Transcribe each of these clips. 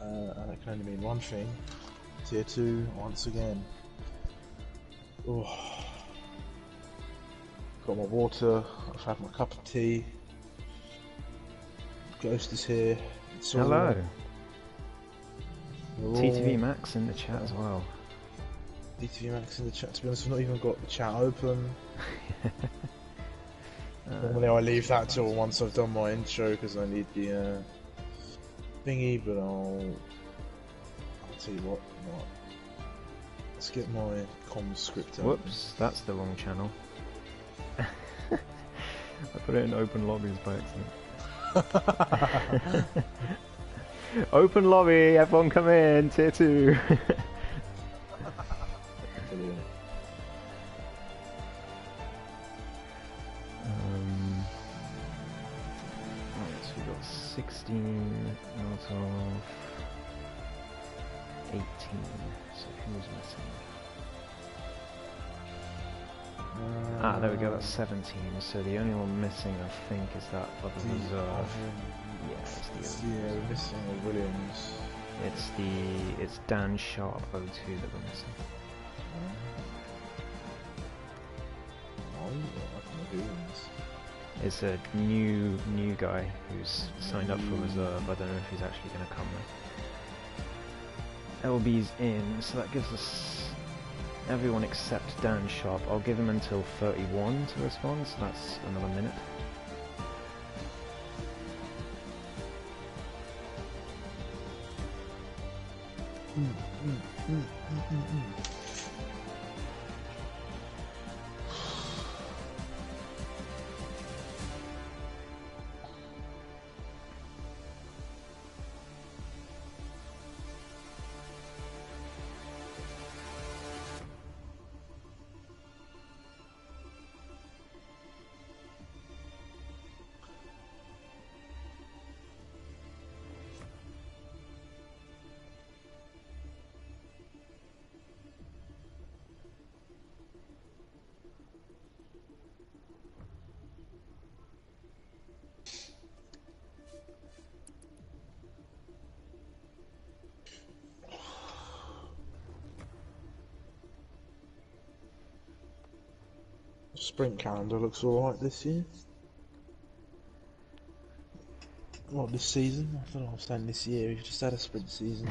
and it can only mean one thing. Tier 2 once again. Oh. Got my water, I've had my cup of tea. Ghost is here. It's all Hello. TTV all... Max in the chat as well. TTV Max in the chat. To be honest, I've not even got the chat open. Normally I leave that till once I've done my intro because I need the thingy, but I'll tell you what. Let's get my comms script out. Whoops, that's the wrong channel. I put it in open lobbies by accident. Open lobby, everyone come in, tier 2. Brilliant. Right, so we got 16 out of 18. So who's missing? There we go, that's 17. So the only one missing, I think, is that other reserve. We're missing a Williams. It's Dan Sharp 02 that we're missing. It's a new guy who's signed up for reserve. I don't know if he's actually going to come though. LB's in, so that gives us everyone except Dan Sharp. I'll give him until 31 to respond, so that's another minute. Sprint calendar looks alright this year. Well, this season? I don't know, I was saying this year, we've just had a sprint season.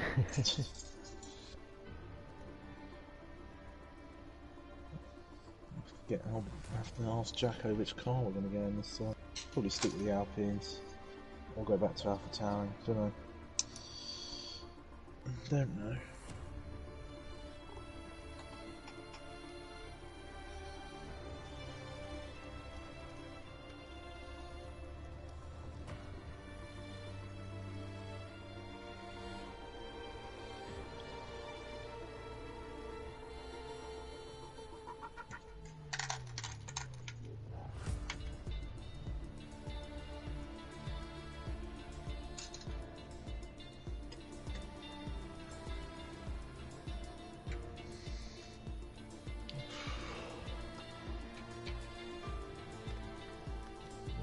I'll have to ask Jacko which car we're going to go in this side. Probably stick with the Alpines. Or go back to Alpha Tauri. Don't know.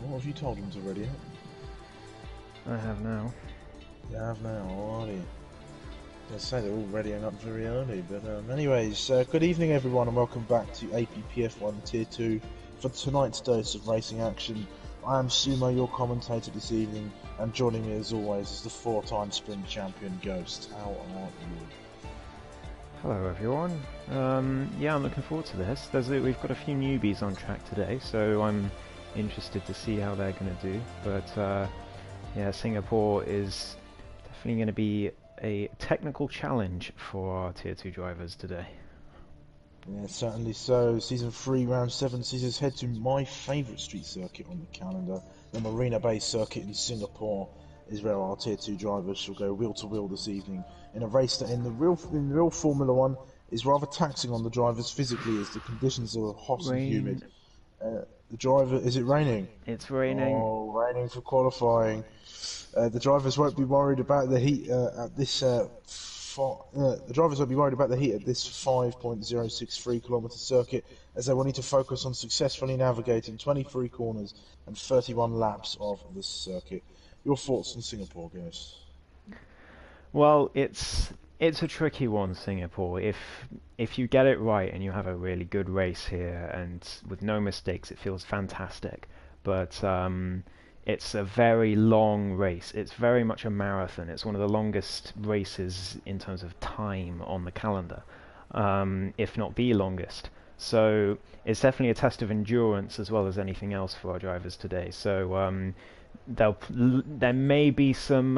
What have you told them to ready up? I have now. You have now, alrighty. I say they're all readying up very early, but anyways, good evening everyone and welcome back to APPF1 Tier 2 for tonight's dose of racing action. I am Sumo, your commentator this evening, and joining me as always is the 4-time sprint champion Ghost. How are you? Hello everyone. Yeah, I'm looking forward to this. We've got a few newbies on track today, so I'm interested to see how they're going to do. But yeah, Singapore is definitely going to be a technical challenge for our Tier 2 drivers today. Yeah, certainly so. Season 3, Round 7 sees us head to my favourite street circuit on the calendar. The Marina Bay circuit in Singapore is where our Tier 2 drivers shall go wheel to wheel this evening in a race that in the real Formula 1 is rather taxing on the drivers physically as the conditions are hot and humid. The driver, is it raining? It's raining. Oh, raining for qualifying. The drivers won't be worried about the heat at this. The drivers won't be worried about the heat at this 5.063 kilometre circuit, as they will need to focus on successfully navigating 23 corners and 31 laps of this circuit. Your thoughts on Singapore, guys? Well, it's a tricky one, Singapore. If you get it right and you have a really good race here and with no mistakes, it feels fantastic. But it's a very long race. It's very much a marathon. It's one of the longest races in terms of time on the calendar, if not the longest. So it's definitely a test of endurance as well as anything else for our drivers today. So there may be some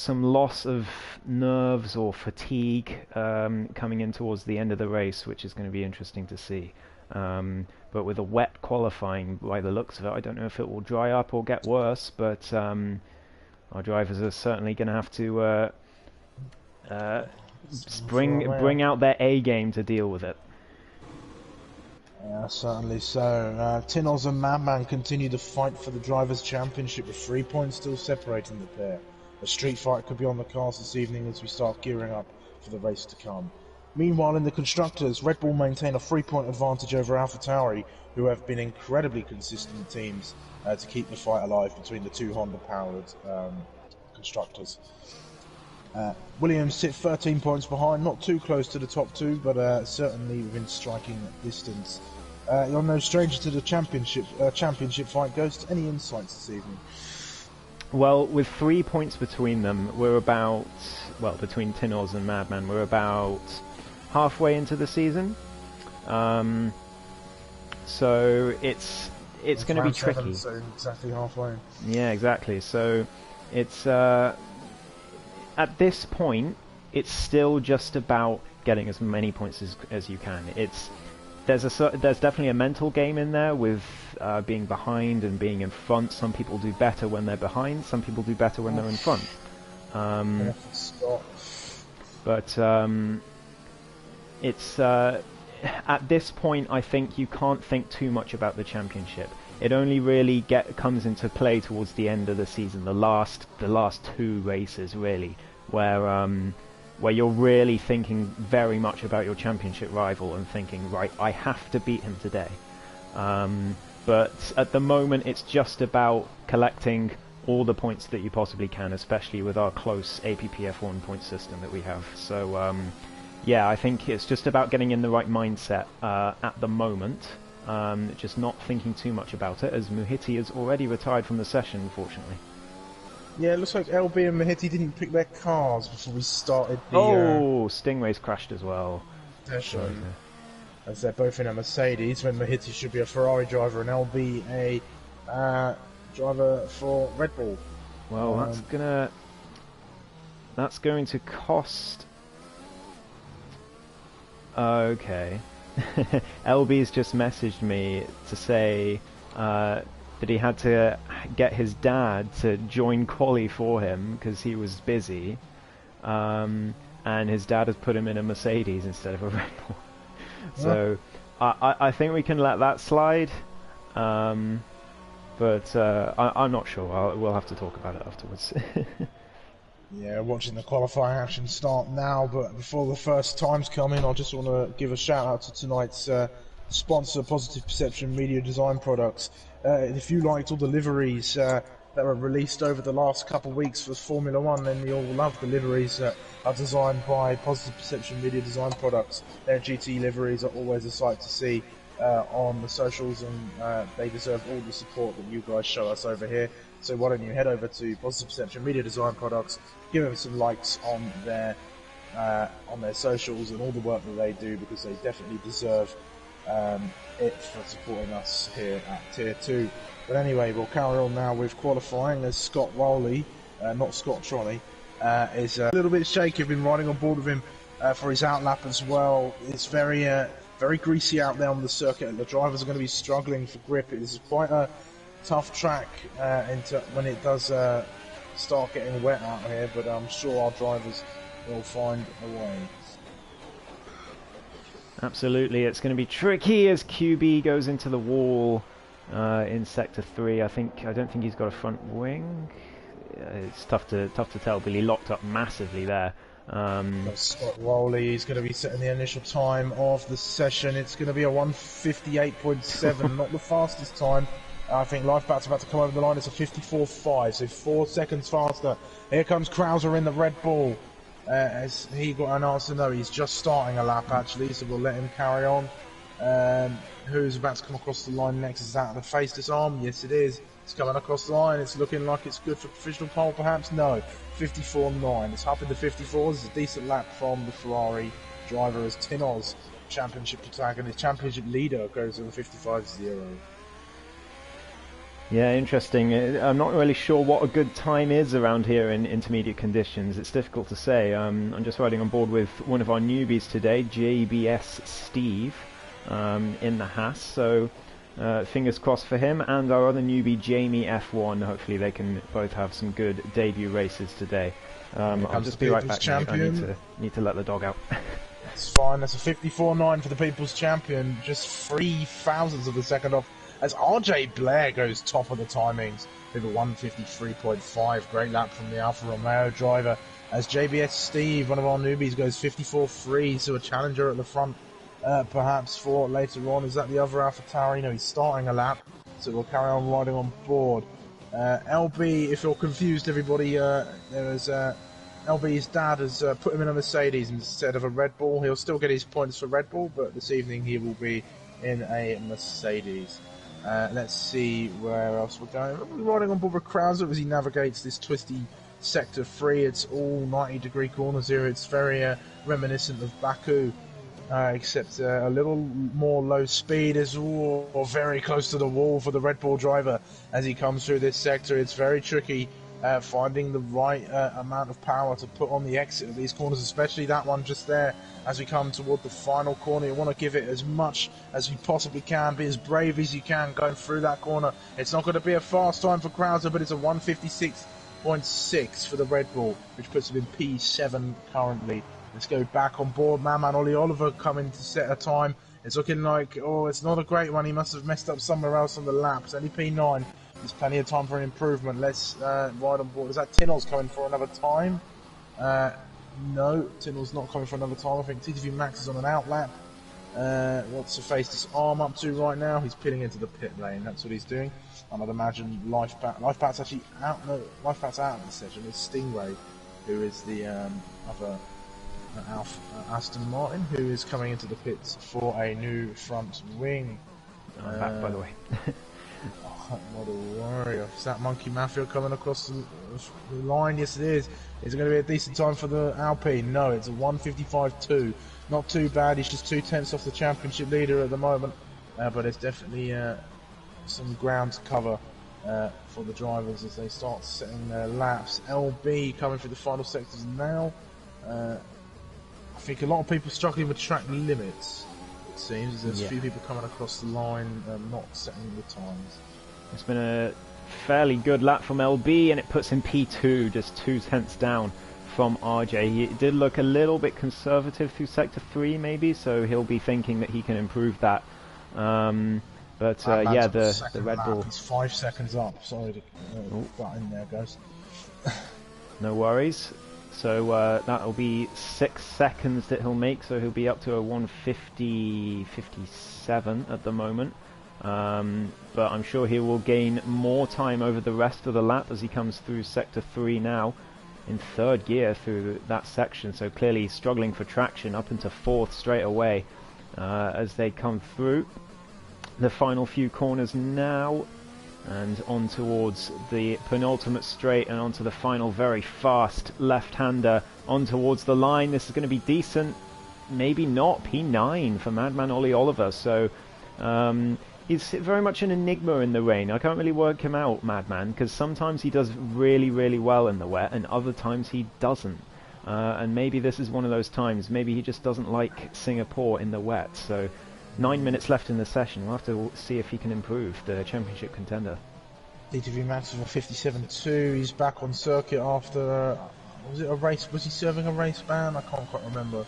loss of nerves or fatigue coming in towards the end of the race, which is going to be interesting to see. But with a wet qualifying, by the looks of it, I don't know if it will dry up or get worse, but our drivers are certainly going to have to bring out their A game to deal with it. Yeah, certainly so. Tinos and Madman continue to fight for the Drivers' Championship with 3 points still separating the pair. A street fight could be on the cards this evening as we start gearing up for the race to come. Meanwhile, in the Constructors, Red Bull maintain a 3-point advantage over AlphaTauri, who have been incredibly consistent teams to keep the fight alive between the two Honda-powered Constructors. Williams sit 13 points behind, not too close to the top two, but certainly within striking distance. You're no stranger to the championship fight, Ghost. Any insights this evening? Well, with 3 points between them, we're about, well, between Tinos and Madman, we're about halfway into the season. So it's going to be tricky. So exactly halfway. Yeah, exactly. So it's at this point, it's still just about getting as many points as you can. There's definitely a mental game in there with being behind and being in front. Some people do better when they're behind. Some people do better when they're in front. But it's at this point, I think you can't think too much about the championship. It only really comes into play towards the end of the season, the last two races really, where you're really thinking very much about your championship rival and thinking, right, I have to beat him today. But at the moment, it's just about collecting all the points that you possibly can, especially with our close APPF1 point system that we have. So, yeah, I think it's just about getting in the right mindset at the moment. Just not thinking too much about it, as Muhiti has already retired from the session, unfortunately. Yeah, it looks like LB and Mahiti didn't pick their cars before we started the... Stingray's crashed as well. Session. As they're both in a Mercedes, when Mahiti should be a Ferrari driver and LB a driver for Red Bull. Well, that's going to cost... Okay. LB's just messaged me to say that he had to get his dad to join quali for him because he was busy, and his dad has put him in a Mercedes instead of a Red Bull. So I think we can let that slide, but I'm not sure. We'll have to talk about it afterwards. Yeah, watching the qualifying action start now, but before the first times come in, I just want to give a shout out to tonight's sponsor, Positive Perception Media Design Products. If you liked all the liveries that were released over the last couple of weeks for Formula One, then you'll love the liveries that are designed by Positive Perception Media Design Products. Their GT liveries are always a sight to see on the socials, and they deserve all the support that you guys show us over here. So why don't you head over to Positive Perception Media Design Products, give them some likes on their socials and all the work that they do, because they definitely deserve it for supporting us here at Tier 2. But anyway, we'll carry on now with qualifying, as Scott Rowley, not Scott Trolley, is a little bit shaky. I've been riding on board with him for his outlap as well. It's very greasy out there on the circuit, and the drivers are going to be struggling for grip. It is quite a tough track when it does start getting wet out here, but I'm sure our drivers will find a way. Absolutely, it's going to be tricky as QB goes into the wall in Sector 3. I don't think he's got a front wing. It's tough to tell, but he locked up massively there. Scott Rowley is going to be setting the initial time of the session. It's going to be a 1:58.7, not the fastest time. I think Lifebat's about to come over the line. It's a 54.5, so 4 seconds faster. Here comes Krauser in the Red Bull. As he got an answer, no, he's just starting a lap actually, so we'll let him carry on. Who's about to come across the line next? Is that the face disarm? Yes, it is. It's coming across the line. It's looking like it's good for provisional pole, perhaps? No. 54.9. It's up in the 54s. It's a decent lap from the Ferrari driver as Tinoz, championship protagonist, championship leader, goes on the 55.0. Yeah, interesting. I'm not really sure what a good time is around here in intermediate conditions. It's difficult to say. I'm just riding on board with one of our newbies today, JBS Steve, in the Haas. So fingers crossed for him, and our other newbie, Jamie F1. Hopefully they can both have some good debut races today. I'll just be right back. I need to let the dog out. That's fine. That's a 54.9 for the People's Champion. Just 3 thousandths of a second off. As RJ Blair goes top of the timings with a 153.5. Great lap from the Alfa Romeo driver. As JBS Steve, one of our newbies, goes 54.3, so a challenger at the front, perhaps for later on. Is that the other Alfa Tauri? No, he's starting a lap, so we'll carry on riding on board. LB, if you're confused, everybody, LB's dad has put him in a Mercedes instead of a Red Bull. He'll still get his points for Red Bull, but this evening he will be in a Mercedes. Let's see where else we're going. We're riding on board with Krauser as he navigates this twisty sector 3. It's all 90-degree corners here. It's very reminiscent of Baku, except a little more low speed as well, or very close to the wall for the Red Bull driver as he comes through this sector. It's very tricky finding the right amount of power to put on the exit of these corners, especially that one just there. As we come toward the final corner, you want to give it as much as you possibly can, be as brave as you can going through that corner. It's not going to be a fast time for Krauser, but it's a 156.6 for the Red Bull, which puts him in P7 currently. Let's go back on board. Madman Ollie Oliver coming to set a time. It's looking like, oh, it's not a great one. He must have messed up somewhere else on the lap. It's only P9. There's plenty of time for an improvement. Let's ride on board. Is that Tinoz coming for another time? No, Tinoz not coming for another time. I think TTV Max is on an out lap. What's the face this arm up to right now? He's pitting into the pit lane. That's what he's doing. And I'd imagine Lifebat's actually out. No, Lifebat's out of the session. It's Stingray, who is the other Aston Martin, who is coming into the pits for a new front wing. I'm back, by the way. Not a worry. Is that Monkey Mafia coming across the line? Yes, it is. Is it going to be a decent time for the Alpine? No, it's a 155.2. Not too bad. He's just 2/10 off the championship leader at the moment, but it's definitely some ground to cover for the drivers as they start setting their laps. LB coming through the final sectors now. I think a lot of people struggling with track limits. It seems there's a few people coming across the line not setting the times. It's been a fairly good lap from LB, and it puts him P2, just 2/10 down from RJ. He did look a little bit conservative through Sector 3 maybe, so he'll be thinking that he can improve that. But yeah, the Red Bull... He's 5 seconds up. Sorry to butt in there, guys. No worries. So that'll be 6 seconds that he'll make, so he'll be up to a 150.57 at the moment. But I'm sure he will gain more time over the rest of the lap as he comes through Sector 3 now in 3rd gear through that section, so clearly struggling for traction up into 4th straight away as they come through the final few corners now and on towards the penultimate straight and onto the final very fast left-hander on towards the line. This is going to be decent, maybe not. P9 for Madman Ollie Oliver, so he's very much an enigma in the rain. I can't really work him out, Madman, because sometimes he does really, really well in the wet, and other times he doesn't. And maybe this is one of those times. Maybe he just doesn't like Singapore in the wet. So 9 minutes left in the session. We'll have to see if he can improve, the championship contender. DTV Max with a 57.2. He's back on circuit after... was it a race? Was he serving a race ban? I can't quite remember.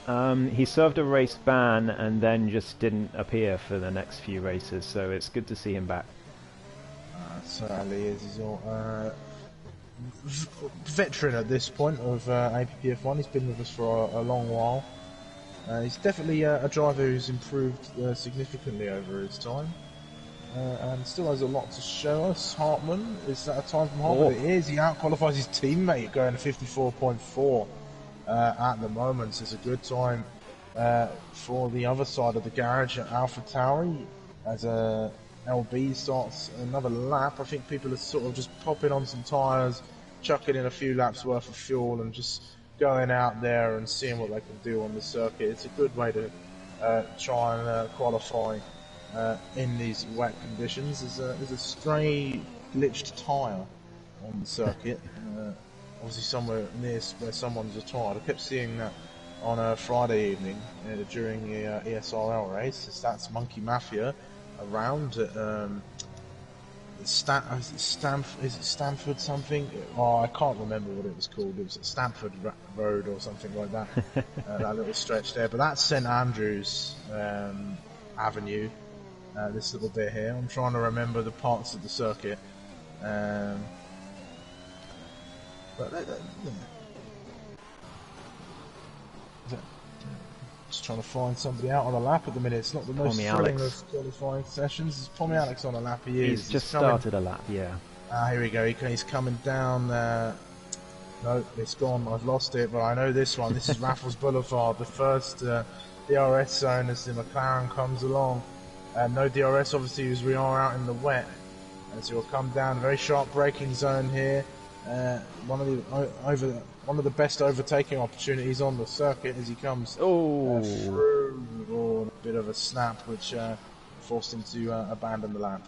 He served a race ban and then just didn't appear for the next few races, so it's good to see him back. Certainly is. He's all, veteran at this point of APPF1. He's been with us for a long while. He's definitely a driver who's improved significantly over his time. and still has a lot to show us. Hartman, is that a time from Hartman? It is. He out-qualifies his teammate, going 54.4 at the moment. So it's a good time for the other side of the garage at AlphaTauri as LB starts another lap. I think people are sort of just popping on some tyres, chucking in a few laps worth of fuel and just going out there and seeing what they can do on the circuit. It's a good way to try and qualify in these wet conditions. There's a stray glitched tyre on the circuit, obviously somewhere near where someone's retired. I kept seeing that on a Friday evening during the ESRL race. That's Monkey Mafia around at Stamford something? Oh, I can't remember what it was called. It was at Stamford Road or something like that. That little stretch there. But that's St Andrews Avenue. This little bit here. I'm trying to remember the parts of the circuit. Just trying to find somebody out on a lap at the minute. It's not the most thrilling of qualifying sessions. It's Pommy Alex on a lap. He's just started a lap, yeah. Here we go. He's coming down. No, it's gone. I've lost it, but I know this one. This is Raffles Boulevard, the first DRS zone as the McLaren comes along. No DRS, obviously, as we are out in the wet. And so we'll come down. Very sharp braking zone here. One of the best overtaking opportunities on the circuit as he comes through. A bit of a snap, which forced him to abandon the lap.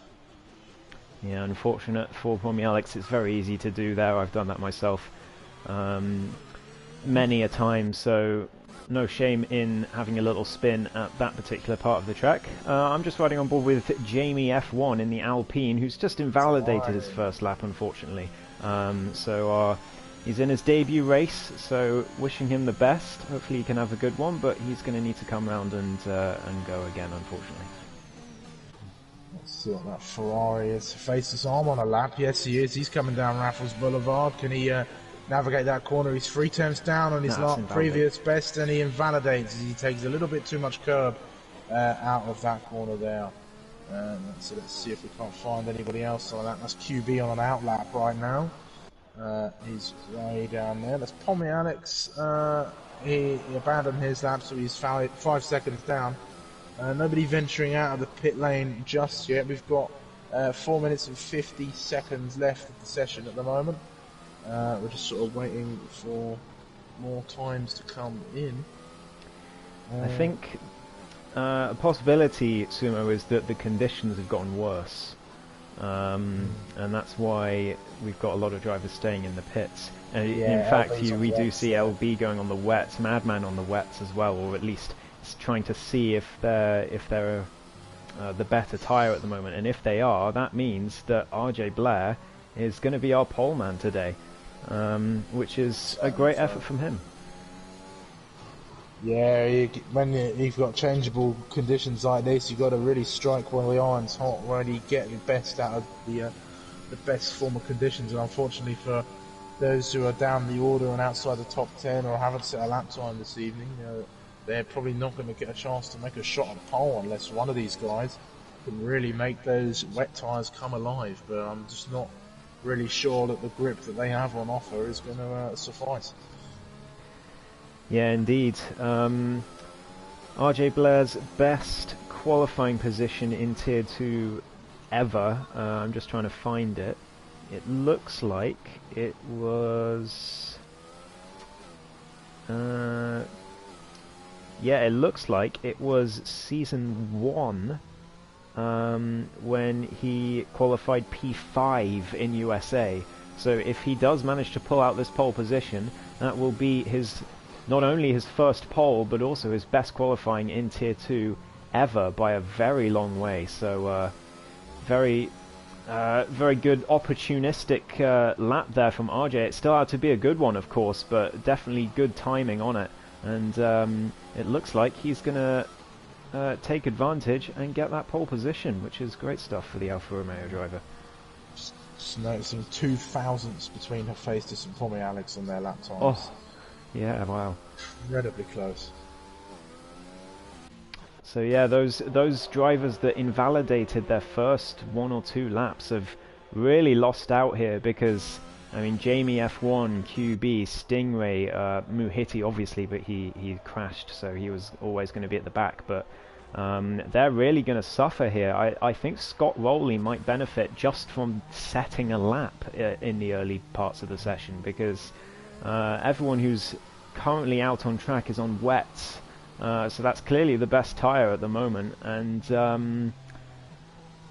Yeah, unfortunate for Pommy Alex. It's very easy to do there. I've done that myself many a time, so no shame in having a little spin at that particular part of the track. I'm just riding on board with Jamie F1 in the Alpine, who's just invalidated his first lap, unfortunately. He's in his debut race, so wishing him the best. Hopefully he can have a good one, but he's going to need to come round and go again, unfortunately. Let's see what that Ferrari is. Face his arm on a lap. Yes, he is. He's coming down Raffles Boulevard. Can he navigate that corner? He's 3 tenths down on his previous best, and he invalidates. He takes a little bit too much curb out of that corner there. So let's see if we can't find anybody else on that. That's QB on an out lap right now. He's way down there. That's Pommy Alex. He abandoned his lap, so he's 5 seconds down. Nobody venturing out of the pit lane just yet. We've got 4 minutes and 50 seconds left of the session at the moment. We're just sort of waiting for more times to come in. I think a possibility, Sumo, is that the conditions have gotten worse. And that's why we've got a lot of drivers staying in the pits. And in fact, we do see LB going on the wets, Madman on the wets as well, or at least trying to see if they're the better tyre at the moment. And if they are, that means that RJ Blair is going to be our pole man today, which is a great effort from him. Yeah, when you've got changeable conditions like this, you've got to really strike while the iron's hot, really get the best out of the best form of conditions. And unfortunately for those who are down the order and outside the top 10 or haven't set a lap time this evening, they're probably not going to get a chance to make a shot at pole unless one of these guys can really make those wet tyres come alive. But I'm just not really sure that the grip that they have on offer is going to suffice. Yeah, indeed. RJ Blair's best qualifying position in Tier 2 ever. I'm just trying to find it. It looks like it was... yeah, it looks like it was Season 1 when he qualified P5 in USA. So if he does manage to pull out this pole position, that will be his... not only his first pole, but also his best qualifying in Tier 2 ever by a very long way. So very good opportunistic lap there from RJ. It still had to be a good one, of course, but definitely good timing on it. And it looks like he's going to take advantage and get that pole position, which is great stuff for the Alfa Romeo driver. Just noticing 2 thousandths between Hephaestus and Pommy Alex on their lap times. Oh. Yeah, wow. Incredibly close. So yeah, those drivers that invalidated their first 1 or 2 laps have really lost out here because I mean Jamie F1, QB, Stingray, Muhiti obviously, but he crashed, so he was always going to be at the back. But they're really going to suffer here. I think Scott Rowley might benefit just from setting a lap in the early parts of the session because everyone who's currently out on track is on wets. So that's clearly the best tyre at the moment, and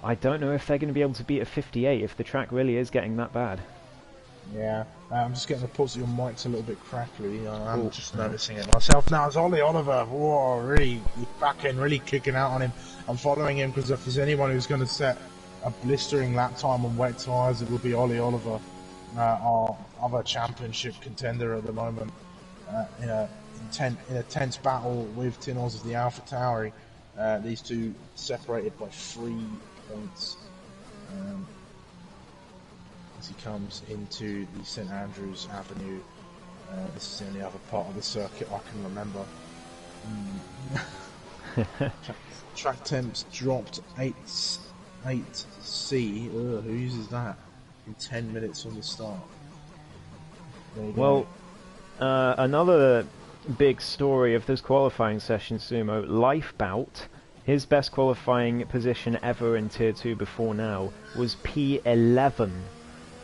I don't know if they're going to be able to beat a 58 if the track really is getting that bad. Yeah, I'm just getting reports that your mic's a little bit crackly. I'm just noticing it myself now. It's Ollie Oliver. Whoa, really back end, really kicking out on him. I'm following him because if there's anyone who's going to set a blistering lap time on wet tyres, it will be Ollie Oliver, our other championship contender at the moment. In a tense battle with Tinoz of the Alpha Tauri. These two separated by 3 points as he comes into the St Andrews Avenue. This is the only other part of the circuit I can remember. Track temps dropped 8C. Who uses that in 10 minutes on the start? Well, another big story of this qualifying session, Sumo, Lifebout, his best qualifying position ever in Tier 2 before now was P11.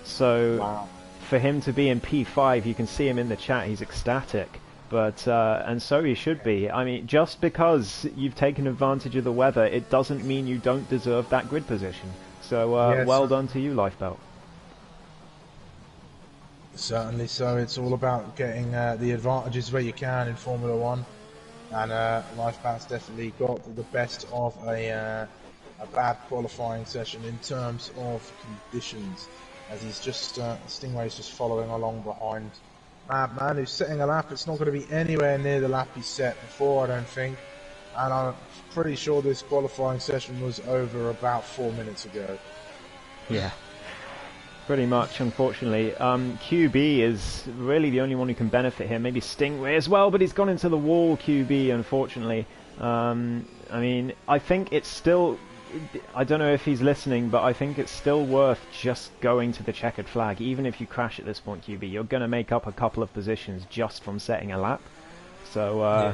So wow. For him to be in P5, you can see him in the chat, he's ecstatic. But and so he should be. I mean, just because you've taken advantage of the weather, it doesn't mean you don't deserve that grid position. So yes. Well done to you, Lifebout. Certainly so. It's all about getting the advantages where you can in Formula 1, and Lifebout's definitely got the best of a bad qualifying session in terms of conditions, as he's just Stingray's just following along behind Madman, who's setting a lap. It's not going to be anywhere near the lap he set before, I don't think, and I'm pretty sure this qualifying session was over about 4 minutes ago. Yeah. Pretty much, unfortunately. QB is really the only one who can benefit here. Maybe Stingray as well, but he's gone into the wall, QB, unfortunately. I mean, I think it's still... I don't know if he's listening, but I think it's still worth just going to the checkered flag. Even if you crash at this point, QB, you're going to make up a couple of positions just from setting a lap. So,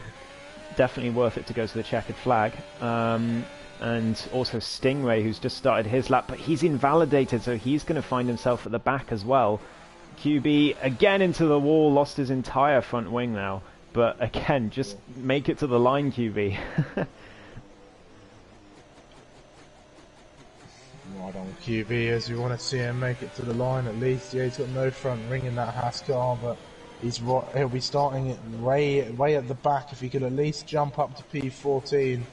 definitely worth it to go to the checkered flag. And also Stingray, who's just started his lap, but he's invalidated, so he's going to find himself at the back as well. QB again into the wall, lost his entire front wing now, but again, just make it to the line, QB. Right on QB, as we want to see him make it to the line at least. Yeah, he's got no front wing in that Haas car, but he'll be starting it way at the back. If he could at least jump up to P14,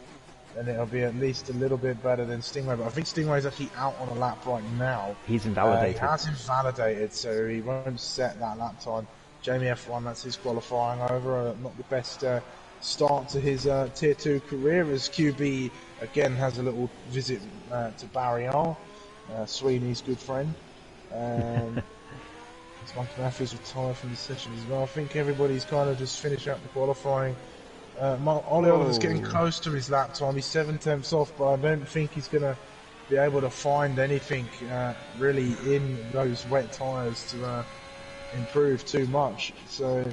then it'll be at least a little bit better than Stingray. But I think Stingray's actually out on a lap right now. He's invalidated. He has invalidated, so he won't set that lap time. Jamie F1, that's his qualifying over. Not the best start to his Tier 2 career, as QB again has a little visit to Barry Sweeney's good friend. Monkey Mafia's retired from the session as well. I think everybody's kind of just finished up the qualifying. Ollie Oliver's getting close to his lap time. He's 7/10 off, but I don't think he's going to be able to find anything really in those wet tyres to improve too much. So,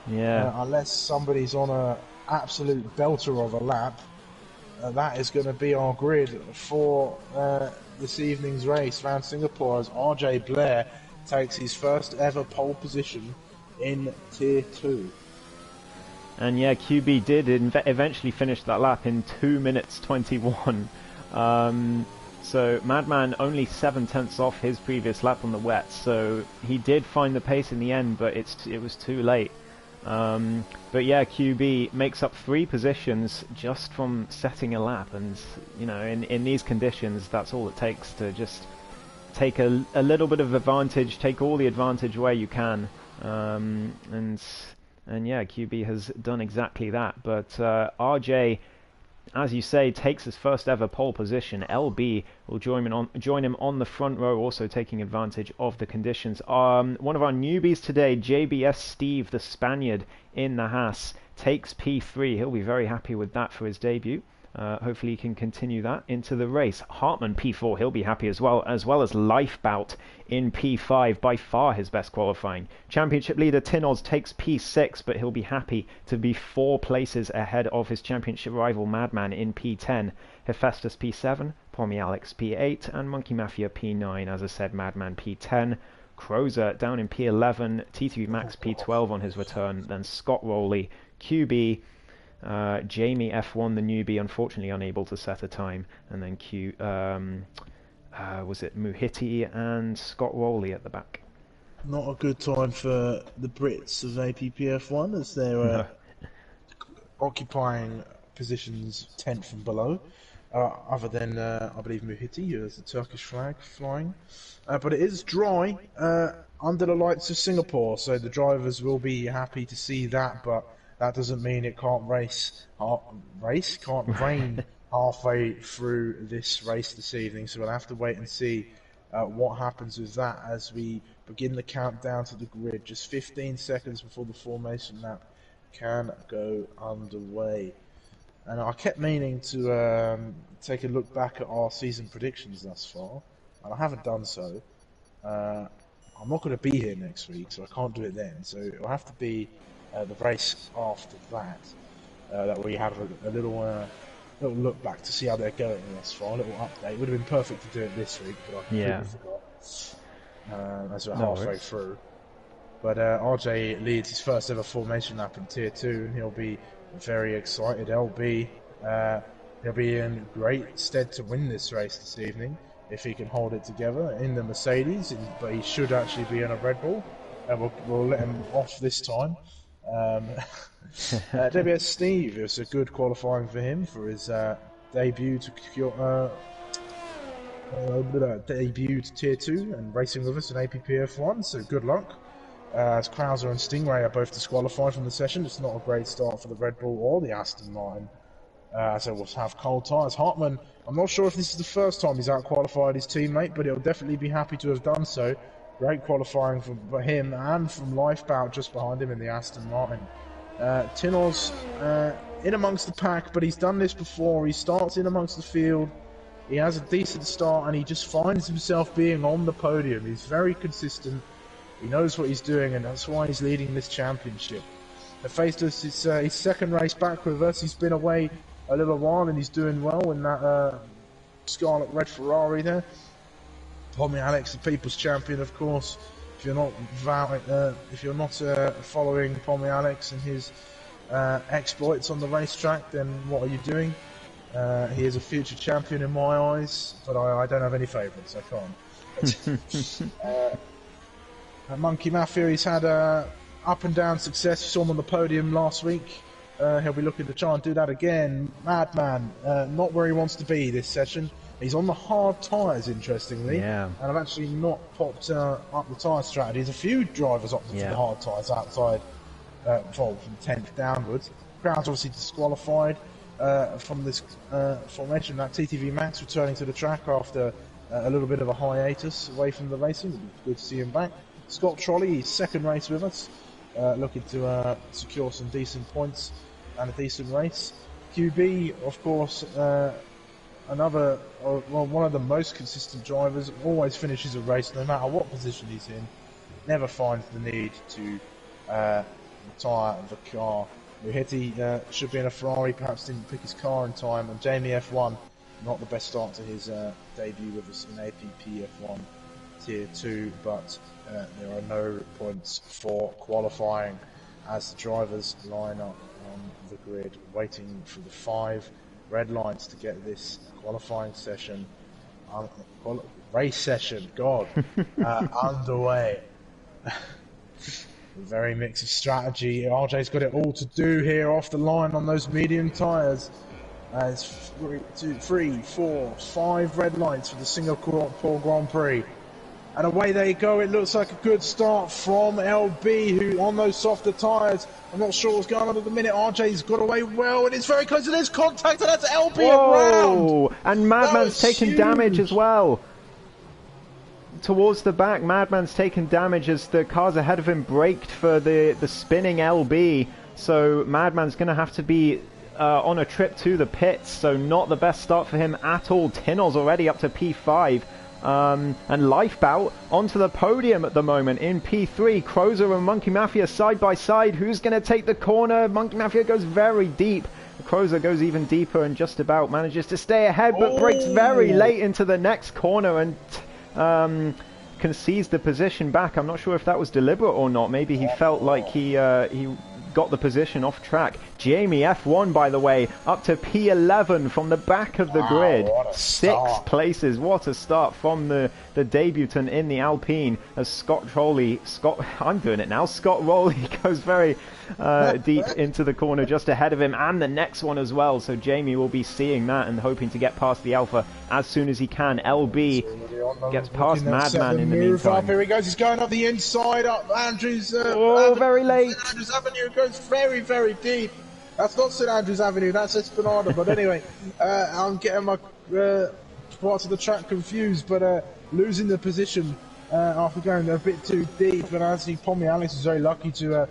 yeah, unless somebody's on a absolute belter of a lap, that is going to be our grid for this evening's race around Singapore, as RJ Blair takes his first ever pole position in Tier 2. And yeah, QB did eventually finish that lap in 2 minutes 21. So Madman only 7/10 off his previous lap on the wet, so he did find the pace in the end, but it was too late. But yeah, QB makes up 3 positions just from setting a lap, and you know, in these conditions, that's all it takes to just take a little bit of advantage, take all the advantage where you can, and yeah, QB has done exactly that. But RJ, as you say, takes his first ever pole position. LB will join him on the front row, also taking advantage of the conditions. One of our newbies today, JBS Steve, the Spaniard in the Haas, takes P3. He'll be very happy with that for his debut. Hopefully he can continue that into the race. Hartmann P4, he'll be happy as well as Lifebout in P5, by far his best qualifying. Championship leader Tinoz takes P6, but he'll be happy to be 4 places ahead of his championship rival Madman in P10. Hephaestus P7, Pommy Alex P8, and Monkey Mafia P9. As I said, Madman P10. Crozer down in P11, T3 Max P12 on his return, then Scott Rowley, QB, Jamie F1, the newbie, unfortunately unable to set a time, and then was it Muhiti and Scott Rowley at the back. Not a good time for the Brits of APPF1 as they're occupying positions 10th and below, other than I believe Muhiti, who has the Turkish flag flying. But it is dry under the lights of Singapore, so the drivers will be happy to see that, but that doesn't mean it can't can't rain halfway through this race this evening. So we'll have to wait and see what happens with that as we begin the countdown to the grid. Just 15 seconds before the formation lap can go underway. And I kept meaning to take a look back at our season predictions thus far, and I haven't done so. I'm not going to be here next week, so I can't do it then. So it'll have to be the race after that we have a little look back to see how they're going thus far, a little update. It would have been perfect to do it this week, but I completely forgot as we're halfway through. But RJ leads his first ever formation lap in Tier 2, and he'll be very excited. LB, he'll be in great stead to win this race this evening if he can hold it together in the Mercedes, but he should actually be in a Red Bull. We'll let him off this time. WS Steve, it was a good qualifying for him for his debut to Tier 2 and racing with us in APPF1, so good luck. As Krauser and Stingray are both disqualified from the session, it's not a great start for the Red Bull or the Aston Martin, as they will have cold tyres. Hartmann, I'm not sure if this is the first time he's out-qualified his teammate, but he'll definitely be happy to have done so. Great qualifying for him and from Lifebout just behind him in the Aston Martin. Tinoz in amongst the pack, but he's done this before. He starts in amongst the field. He has a decent start and he just finds himself being on the podium. He's very consistent. He knows what he's doing, and that's why he's leading this championship. Hephaestus is his second race back with us. He's been away a little while and he's doing well in that scarlet red Ferrari there. Pommy Alex, the People's Champion, of course. If you're not following Pommy Alex and his exploits on the racetrack, then what are you doing? He is a future champion in my eyes, but I don't have any favourites. I can't. Monkey Mafia, he's had up and down success. You saw him on the podium last week. He'll be looking to try and do that again. Madman, not where he wants to be this session. He's on the hard tyres, interestingly. Yeah. And I've actually not popped up the tyre strategy. There's a few drivers opted for the hard tyres outside, from 10th downwards. Crowd's obviously disqualified from this formation. That TTV Max returning to the track after a little bit of a hiatus away from the racing. It'll be good to see him back. Scott Trolley, his second race with us, looking to secure some decent points and a decent race. QB, of course, one of the most consistent drivers, always finishes a race no matter what position he's in, never finds the need to retire the car. Muhiti should be in a Ferrari, perhaps didn't pick his car in time, and Jamie F1, not the best start to his debut with us in APPF1 Tier 2, but there are no points for qualifying as the drivers line up on the grid, waiting for the 5 red lights to get this qualifying session, race session, underway. Very mix of strategy. RJ's got it all to do here off the line on those medium tyres. It's 3, 4, 5 red lights for the Singapore Grand Prix. And away they go. It looks like a good start from LB, who on those softer tyres. I'm not sure what's going on at the minute. RJ's got away well, and it's very close to this contact, and that's LB around. And Madman's taken damage as well. Towards the back, Madman's taken damage as the cars ahead of him braked for the spinning LB. So Madman's going to have to be on a trip to the pits, so not the best start for him at all. Tinnoz already up to P5. And Lifebout onto the podium at the moment in P3. Crozer and Monkey Mafia side by side. Who's going to take the corner? Monkey Mafia goes very deep. Crozer goes even deeper and just about manages to stay ahead, but breaks very late into the next corner and concedes the position back. I'm not sure if that was deliberate or not. Maybe he felt like he got the position off track. Jamie F1, by the way, up to P11 from the back of the grid. 6 places. What a start from the debutant in the Alpine as Scott Rowley goes very deep into the corner just ahead of him, and the next one as well. So Jamie will be seeing that and hoping to get past the Alpha as soon as he can. LB gets past Madman in the meantime. Here he goes. He's going up the inside, up Andrews. Very late. Andrews Avenue goes very, very deep. That's not St Andrews Avenue, that's Esplanada. But anyway, I'm getting my parts of the track confused, but losing the position after going a bit too deep. And as Pommy Alex was very lucky to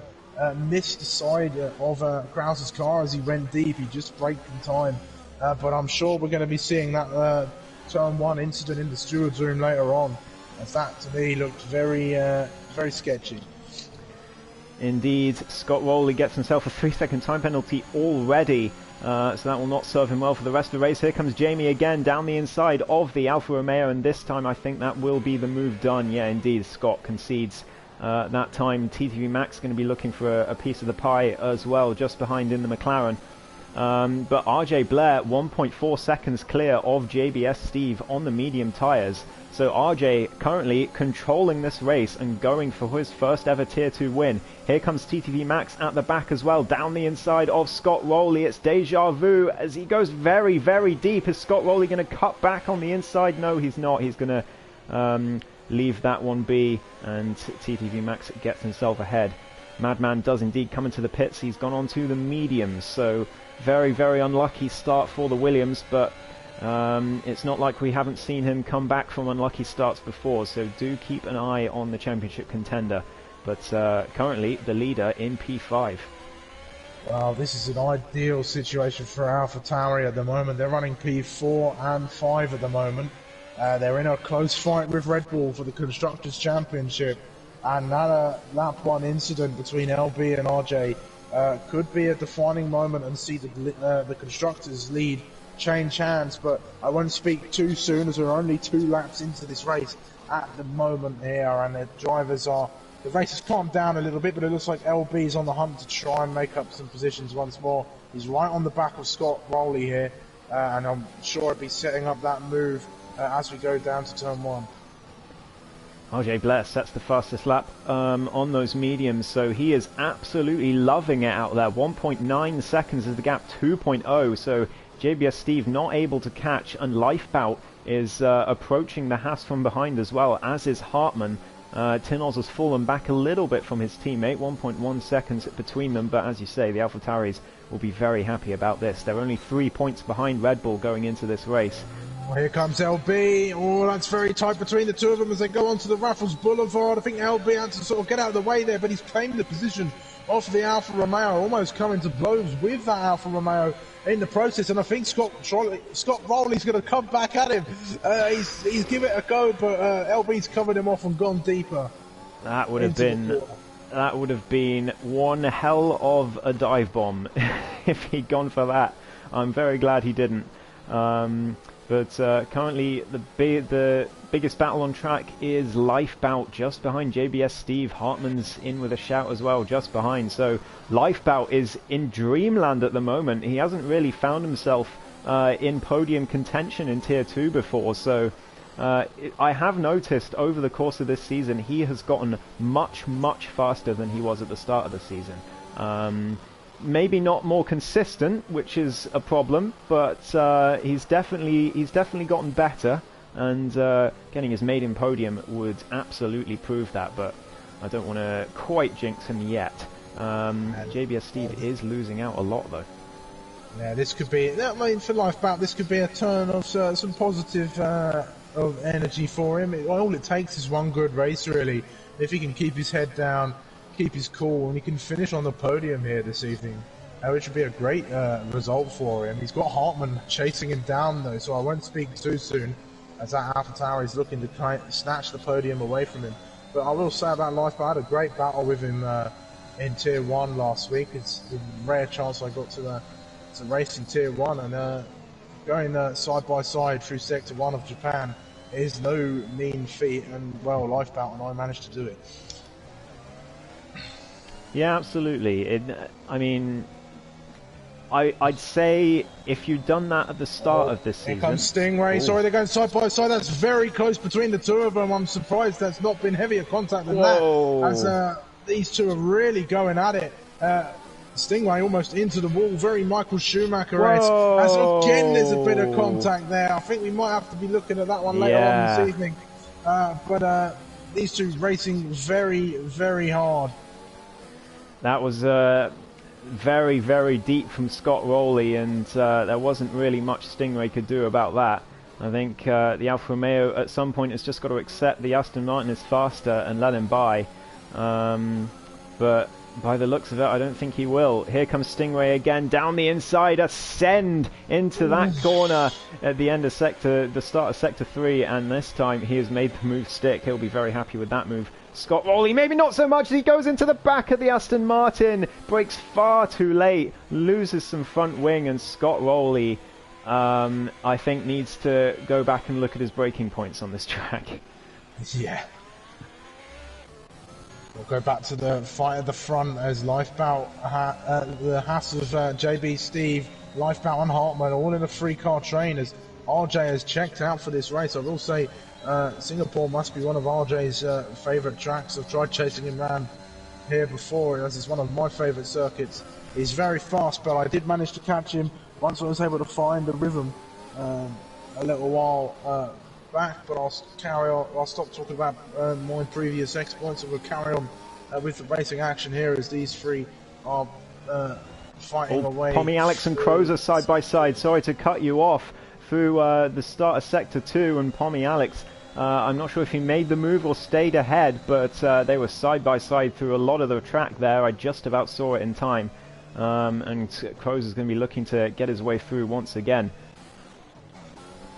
miss the side of Krause's car as he went deep. He just braked in time. But I'm sure we're going to be seeing that turn 1 incident in the steward's room later on, as that to me looked very, very sketchy. Indeed, Scott Rowley gets himself a 3-second time penalty already, so that will not serve him well for the rest of the race. Here comes Jamie again down the inside of the Alfa Romeo, and this time I think that will be the move done. Yeah, indeed, Scott concedes that time. TTV Max going to be looking for a piece of the pie as well, just behind in the McLaren. But RJ Blair 1.4 seconds clear of JBS Steve on the medium tyres. So RJ currently controlling this race and going for his first ever Tier 2 win. Here comes TTV Max at the back as well, down the inside of Scott Rowley. It's Deja Vu as he goes very, very deep. Is Scott Rowley going to cut back on the inside? No, he's not. He's going to leave that one be, and TTV Max gets himself ahead. Madman does indeed come into the pits. He's gone on to the mediums, so very, very unlucky start for the Williams, but it's not like we haven't seen him come back from unlucky starts before, so do keep an eye on the championship contender. But currently the leader in P5. Well, this is an ideal situation for AlphaTauri at the moment. They're running P4 and 5 at the moment. They're in a close fight with Red Bull for the Constructors' Championship, and that one incident between LB and RJ could be a defining moment and see the Constructors' lead change hands, but I won't speak too soon as we're only 2 laps into this race at the moment here, and the race has calmed down a little bit, but it looks like LB is on the hunt to try and make up some positions once more. He's right on the back of Scott Rowley here, and I'm sure he'll be setting up that move as we go down to turn 1. RJ Blair sets the fastest lap on those mediums, so he is absolutely loving it out there. 1.9 seconds is the gap, 2.0, so JBS Steve not able to catch, and Lifebout is approaching the Haas from behind as well, as is Hartmann. Tinnoz has fallen back a little bit from his teammate, 1.1 seconds between them, but as you say, the AlphaTauris will be very happy about this. They're only 3 points behind Red Bull going into this race. Well, here comes LB. Oh, that's very tight between the two of them as they go onto the Raffles Boulevard. I think LB had to sort of get out of the way there, but he's claimed the position off the Alfa Romeo, almost coming to blows with that Alfa Romeo in the process, and I think Scott Rowley's going to come back at him. He's given it a go, but LB's covered him off and gone deeper. That would have been one hell of a dive bomb if he'd gone for that. I'm very glad he didn't. But currently the biggest battle on track is Lifebout just behind JBS Steve. Hartmann's in with a shout as well just behind. So Lifebout is in dreamland at the moment. He hasn't really found himself in podium contention in Tier 2 before. So I have noticed over the course of this season he has gotten much, much faster than he was at the start of the season. Maybe not more consistent, which is a problem, but he's definitely gotten better, and getting his maiden podium would absolutely prove that, but I don't want to quite jinx him yet. JBS Steve is losing out a lot though. Yeah, this could be, I mean, for Lifebout, this could be a turn of some positive of energy for him. All it takes is one good race, really. If he can keep his head down, keep his cool, and he can finish on the podium here this evening. which would be a great result for him. He's got Hartmann chasing him down though, so I won't speak too soon, as that AlphaTauri is looking to try and snatch the podium away from him. But I will say about Lifeboat, I had a great battle with him in Tier 1 last week. It's a rare chance I got to race in Tier 1, and going side by side through Sector 1 of Japan is no mean feat, and well, Lifeboat and I managed to do it. Yeah, absolutely. I mean, I'd say if you'd done that at the start of this season... Here comes Stingray. Ooh. Sorry, they're going side by side. That's very close between the two of them. I'm surprised that's not been heavier contact than that, as these two are really going at it. Stingray almost into the wall, very Michael Schumacher-esque. As again, there's a bit of contact there. I think we might have to be looking at that one later on this evening. But these two racing very, very hard. That was very, very deep from Scott Rowley, and there wasn't really much Stingray could do about that. I think the Alfa Romeo at some point has just got to accept the Aston Martin is faster and let him by. But by the looks of it, I don't think he will. Here comes Stingray again, down the inside, ascend into that corner at the end of the start of Sector 3, and this time he has made the move stick. He'll be very happy with that move. Scott Rowley, maybe not so much. He goes into the back of the Aston Martin, breaks far too late, loses some front wing, and Scott Rowley, I think, needs to go back and look at his braking points on this track. Yeah. We'll go back to the fight at the front as Lifeboat, the Haas of JB Steve, Lifeboat and Hartmann, all in a three-car train as RJ has checked out for this race. I will say Singapore must be one of RJ's favourite tracks. I've tried chasing him around here before, as it's one of my favourite circuits. He's very fast, but I did manage to catch him once I was able to find the rhythm a little while back, but I'll carry on. I'll stop talking about my previous exploits, and we'll carry on with the racing action here as these three are fighting away. Tommy, Alex and Crozer side by side. Sorry to cut you off through the start of Sector 2, and Pommy Alex, I'm not sure if he made the move or stayed ahead, but they were side by side through a lot of the track there. I just about saw it in time, and Crozer's going to be looking to get his way through once again.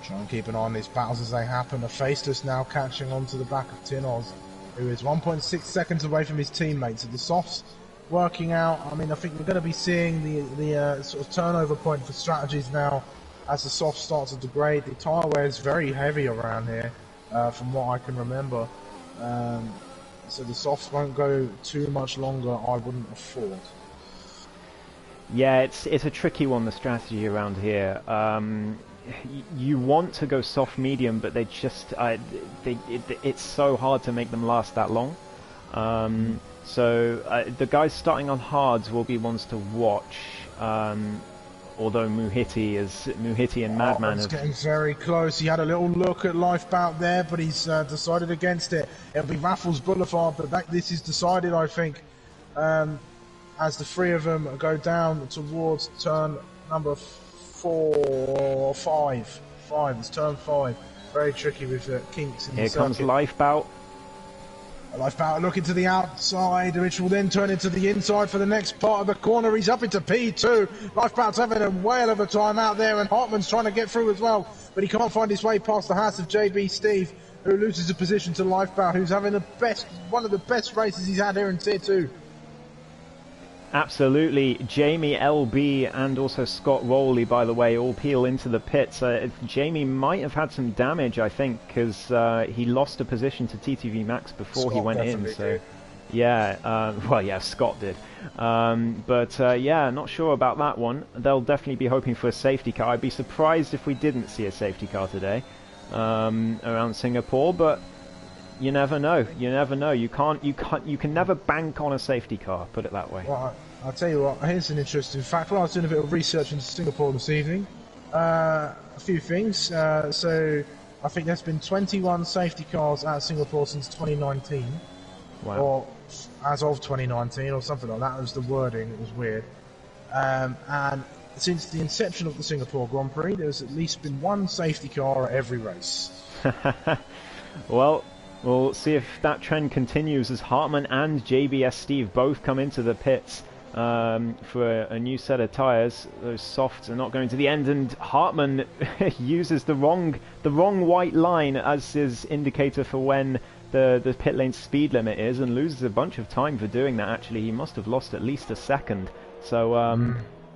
Try and keep an eye on these battles as they happen. Faceless now catching on to the back of Tinoz, who is 1.6 seconds away from his teammates. So the softs working out. I mean, I think we're going to be seeing the sort of turnover point for strategies now as the soft starts to degrade. The tyre wear is very heavy around here, from what I can remember. So the softs won't go too much longer, I wouldn't have thought. Yeah, it's a tricky one, the strategy around here. You want to go soft medium, but they just it's so hard to make them last that long. So the guys starting on hards will be ones to watch. Although Muhiti and Madman have... getting very close. He had a little look at Lifeboat there, but he's decided against it. It'll be Raffles Boulevard, but this is decided, I think, as the three of them go down towards turn number 5. It's turn 5. Very tricky with kinks in the circuit. Here comes Lifeboat. Lifeboat looking to the outside, which will then turn into the inside for the next part of the corner. He's up into P2. Lifeboat's having a whale of a time out there, and Hartmann's trying to get through as well, but he can't find his way past the Haas of JB Steve, who loses a position to Lifeboat, who's having one of the best races he's had here in Tier 2. Absolutely. Jamie LB and also Scott Rowley, by the way, all peel into the pits. Jamie might have had some damage, I think, because he lost a position to TTV Max before Scott he went in. So, yeah, well, yeah, Scott did. Yeah, not sure about that one. They'll definitely be hoping for a safety car. I'd be surprised if we didn't see a safety car today around Singapore, but you never know. You never know. You can never bank on a safety car. Put it that way. Well, I'll tell you what. Here's an interesting fact. Well, I was doing a bit of research into Singapore this evening. A few things. So I think there's been 21 safety cars at Singapore since 2019. Wow. Or as of 2019, or something like that. That was the wording. It was weird. And since the inception of the Singapore Grand Prix, there's at least been one safety car at every race. Well, we'll see if that trend continues as Hartmann and JBS Steve both come into the pits for a new set of tyres. Those softs are not going to the end, and Hartmann uses the wrong white line as his indicator for when the pit lane speed limit is, and loses a bunch of time for doing that. Actually, he must have lost at least a second. So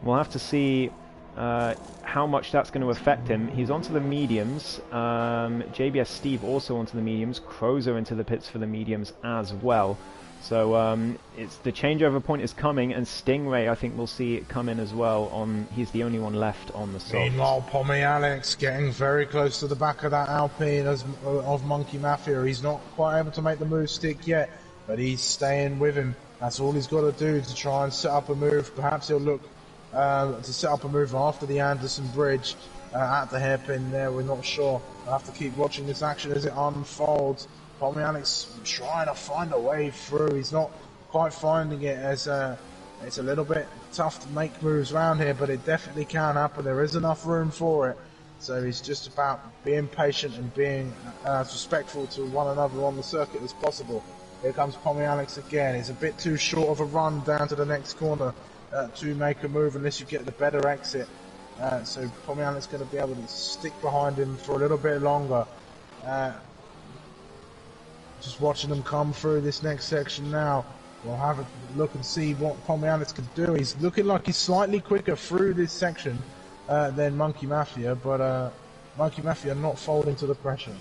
we'll have to see how much that's going to affect him. He's onto the mediums. JBS Steve also onto the mediums. Crozer into the pits for the mediums as well. So it's the changeover point is coming, and Stingray I think we'll see it come in as well. He's the only one left on the softs. Meanwhile, Pommy Alex getting very close to the back of that Alpine of Monkey Mafia. He's not quite able to make the move stick yet, but he's staying with him. That's all he's got to do to try and set up a move. Perhaps he'll look to set up a move after the Anderson Bridge at the hairpin there. We're not sure. We'll have to keep watching this action as it unfolds. Pommy Alex trying to find a way through. He's not quite finding it, as it's a little bit tough to make moves around here, but it definitely can happen. There is enough room for it. So he's just about being patient and being as respectful to one another on the circuit as possible. Here comes Pommy Alex again. It's a bit too short of a run down to the next corner to make a move unless you get the better exit. So Pommy Alex is going to be able to stick behind him for a little bit longer. Just watching them come through this next section now. We'll have a look and see what Pommy Alex can do. He's looking like he's slightly quicker through this section than Monkey Mafia, but Monkey Mafia not folding to the pressure.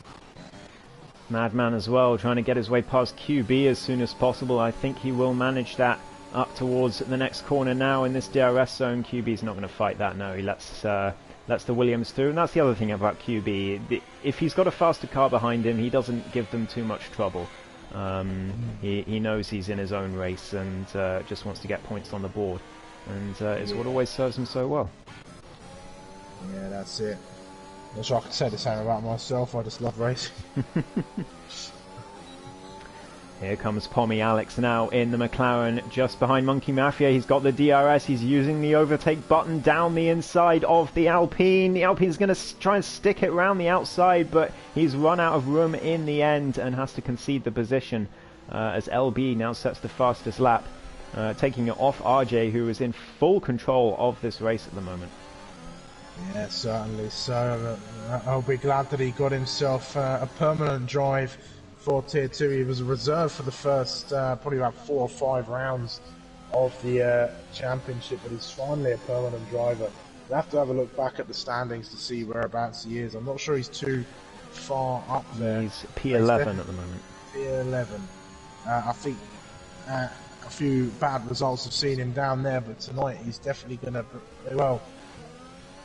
Madman as well, trying to get his way past QB as soon as possible. I think he will manage that up towards the next corner now in this DRS zone. QB's not going to fight that, no. He lets the Williams through, and that's the other thing about QB. If he's got a faster car behind him, he doesn't give them too much trouble. He knows he's in his own race and just wants to get points on the board, and it's what always serves him so well. Yeah, that's it. I'm not sure I could say the same about myself. I just love racing. Here comes Pommy Alex now in the McLaren just behind Monkey Mafia. He's got the DRS. He's using the overtake button down the inside of the Alpine. The Alpine's going to try and stick it around the outside, but he's run out of room in the end and has to concede the position as LB now sets the fastest lap, taking it off RJ, who is in full control of this race at the moment. Yeah, certainly so. I'll be glad that he got himself a permanent drive for Tier 2. He was a reserve for the first probably about 4 or 5 rounds of the championship, but he's finally a permanent driver. We'll have to have a look back at the standings to see whereabouts he is. I'm not sure he's too far up there. He's P11 at the moment. P11. I think a few bad results have seen him down there, but tonight he's definitely going to... Well,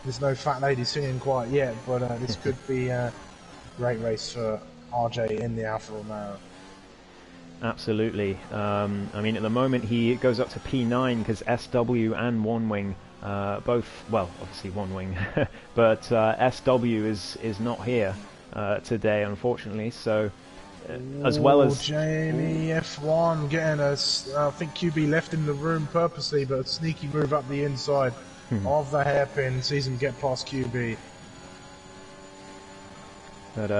there's no fat lady singing quite yet, but this could be a great race for RJ in the Alfa Romeo. Absolutely. I mean, at the moment he goes up to P9 because SW and One Wing both, well, obviously One Wing, but SW is not here today, unfortunately. So, as well as APPF1 getting us, I think QB left in the room purposely, but a sneaky move up the inside of the hairpin sees him get past QB. But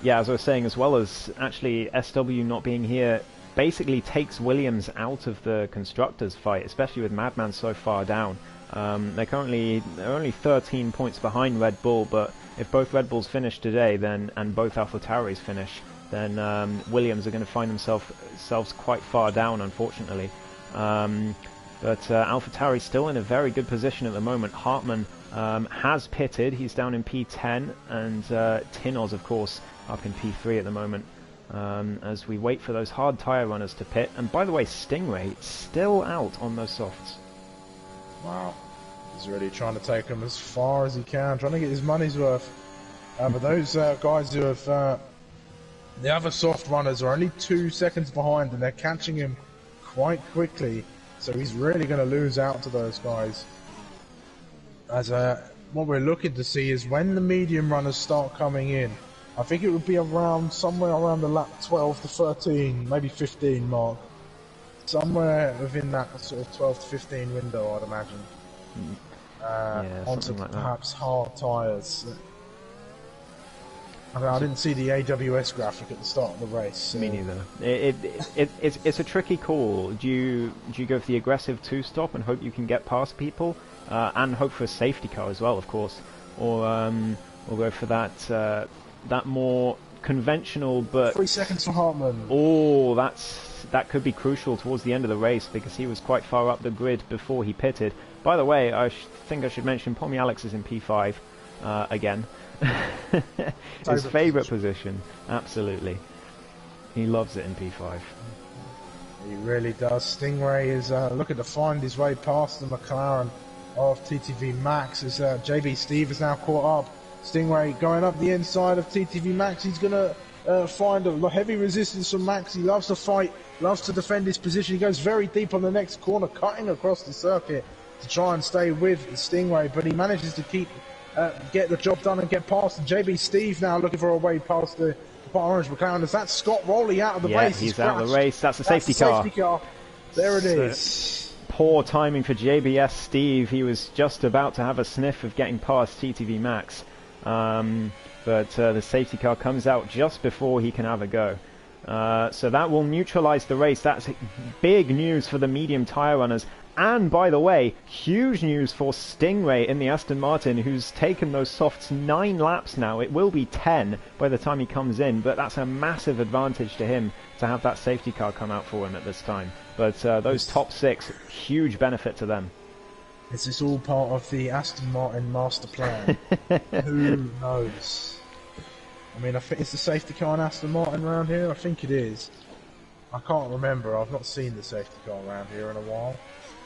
yeah, as I was saying, as well as actually SW not being here, basically takes Williams out of the constructors fight, especially with Madman so far down. They're only 13 points behind Red Bull, but if both Red Bulls finish today, then and both AlphaTauris finish, then Williams are going to find themselves quite far down, unfortunately. But AlphaTauri still in a very good position at the moment. Hartmann has pitted. He's down in P10, and Tinoz, of course, up in P3 at the moment, as we wait for those hard tyre runners to pit. And by the way, Stingray still out on those softs. Wow. He's really trying to take them as far as he can, trying to get his money's worth. But those guys who have... the other soft runners are only 2 seconds behind, and they're catching him quite quickly. So he's really going to lose out to those guys. As what we're looking to see is when the medium runners start coming in, I think it would be around somewhere around the lap 12 to 13, maybe 15 mark. Somewhere within that sort of 12 to 15 window, I'd imagine. Yeah, onto like perhaps hard tyres. I didn't see the AWS graphic at the start of the race. So. Me neither. It's a tricky call. Do you go for the aggressive two-stop and hope you can get past people, and hope for a safety car as well, of course, or go for that more conventional but 3 seconds for Hartman. Oh, that could be crucial towards the end of the race because he was quite far up the grid before he pitted. By the way, I think I should mention Pommy Alex is in P5 again. His favourite position, absolutely. He loves it in P5. He really does. Stingray is looking to find his way past the McLaren of TTV Max as JB Steve is now caught up. Stingray going up the inside of TTV Max. He's going to find a heavy resistance from Max. He loves to fight, loves to defend his position. He goes very deep on the next corner, cutting across the circuit to try and stay with Stingray, but he manages to get the job done and get past. JB Steve now looking for a way past the orange McLaren. Is that Scott Rowley out of the race? He's out of the race. That's a safety car. There it is. Poor timing for JBS Steve. He was just about to have a sniff of getting past TTV Max. But the safety car comes out just before he can have a go. So that will neutralise the race. That's big news for the medium tyre runners. And, by the way, huge news for Stingray in the Aston Martin, who's taken those softs 9 laps now. It will be 10 by the time he comes in, but that's a massive advantage to him to have that safety car come out for him at this time. But those top 6, huge benefit to them. This is all part of the Aston Martin master plan. Who knows? I mean, I think it's the safety car in Aston Martin around here. I think it is. I can't remember. I've not seen the safety car around here in a while.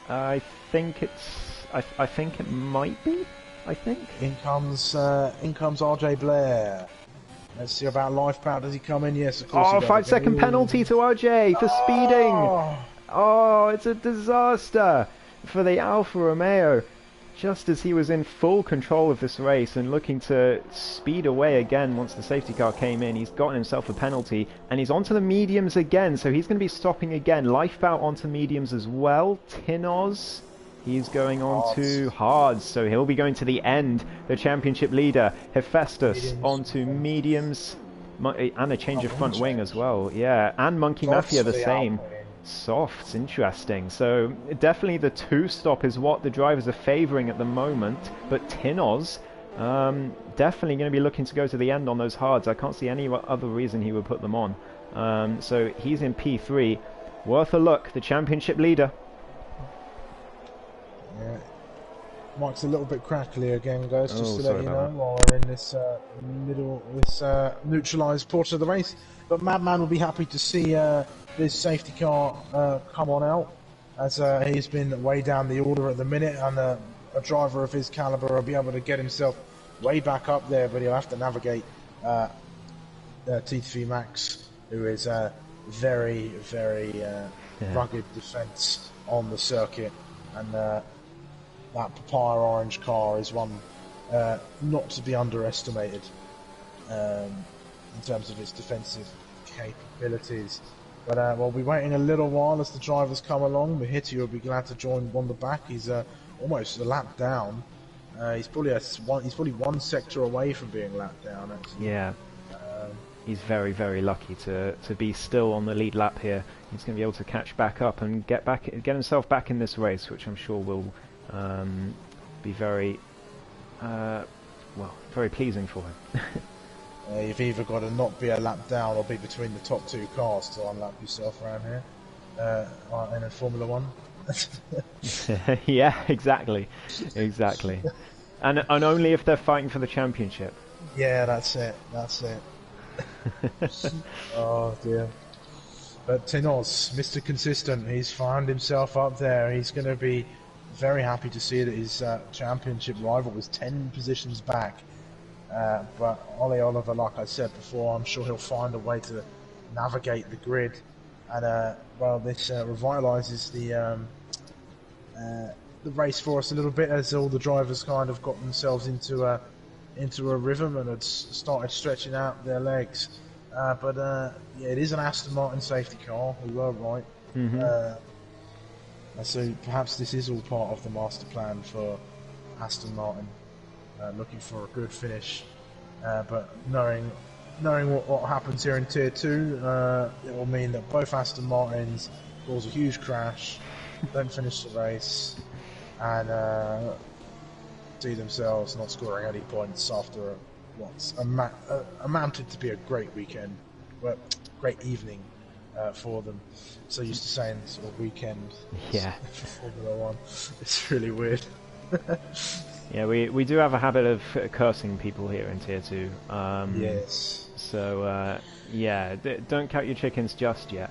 I think it might be. I think. In comes RJ Blair. Let's see about life power. Does he come in? Yes, of course. Oh, 5-second penalty to RJ for speeding. Oh, it's a disaster for the Alfa Romeo. Just as he was in full control of this race and looking to speed away again once the safety car came in, he's gotten himself a penalty and he's onto the mediums again, so he's going to be stopping again. Lifeboat onto mediums as well. Tinoz, he's going on to hards, so he'll be going to the end. The championship leader, Hephaestus, onto mediums and a change of front wing as well. Yeah, and Monkey Mafia the same. Softs, interesting. So definitely the two-stop is what the drivers are favouring at the moment, but Tinoz definitely going to be looking to go to the end on those hards. I can't see any other reason he would put them on. So he's in P3. Worth a look, the championship leader. Yeah. Mike's a little bit crackly again, guys, just to let you know, while we're in this neutralised portion of the race. But Madman will be happy to see this safety car come on out, as he's been way down the order at the minute, and a driver of his calibre will be able to get himself way back up there, but he'll have to navigate TTV Max, who is very, very rugged defence on the circuit, and that Papaya Orange car is one not to be underestimated in terms of its defensive capabilities. But we'll be waiting a little while as the drivers come along. Mahiti will be glad to join on the back. He's almost a lap down. He's probably one sector away from being lapped down, actually. Yeah. He's very, very lucky to be still on the lead lap here. He's going to be able to catch back up and get himself back in this race, which I'm sure will be very, very pleasing for him. You've either got to not be a lap down or be between the top 2 cars to unlap yourself around here in a Formula 1. Yeah, exactly. And only if they're fighting for the championship. Yeah, that's it. Oh dear. But Tinoz, Mr. Consistent, he's found himself up there. He's going to be very happy to see that his championship rival was 10 positions back. But Ollie Oliver, like I said before, I'm sure he'll find a way to navigate the grid. And this revitalises the race for us a little bit, as all the drivers kind of got themselves into a rhythm and had started stretching out their legs. But it is an Aston Martin safety car. We were right. So perhaps this is all part of the master plan for Aston Martin, looking for a good finish, but knowing knowing what happens here in Tier 2, it will mean that both Aston Martins cause a huge crash, don't finish the race, and see themselves not scoring any points after what's amounted to be a great weekend, well, great evening for them. So used to saying sort of weekend for Formula 1. It's really weird. Yeah, we do have a habit of cursing people here in Tier 2. Yes. So, yeah, don't count your chickens just yet.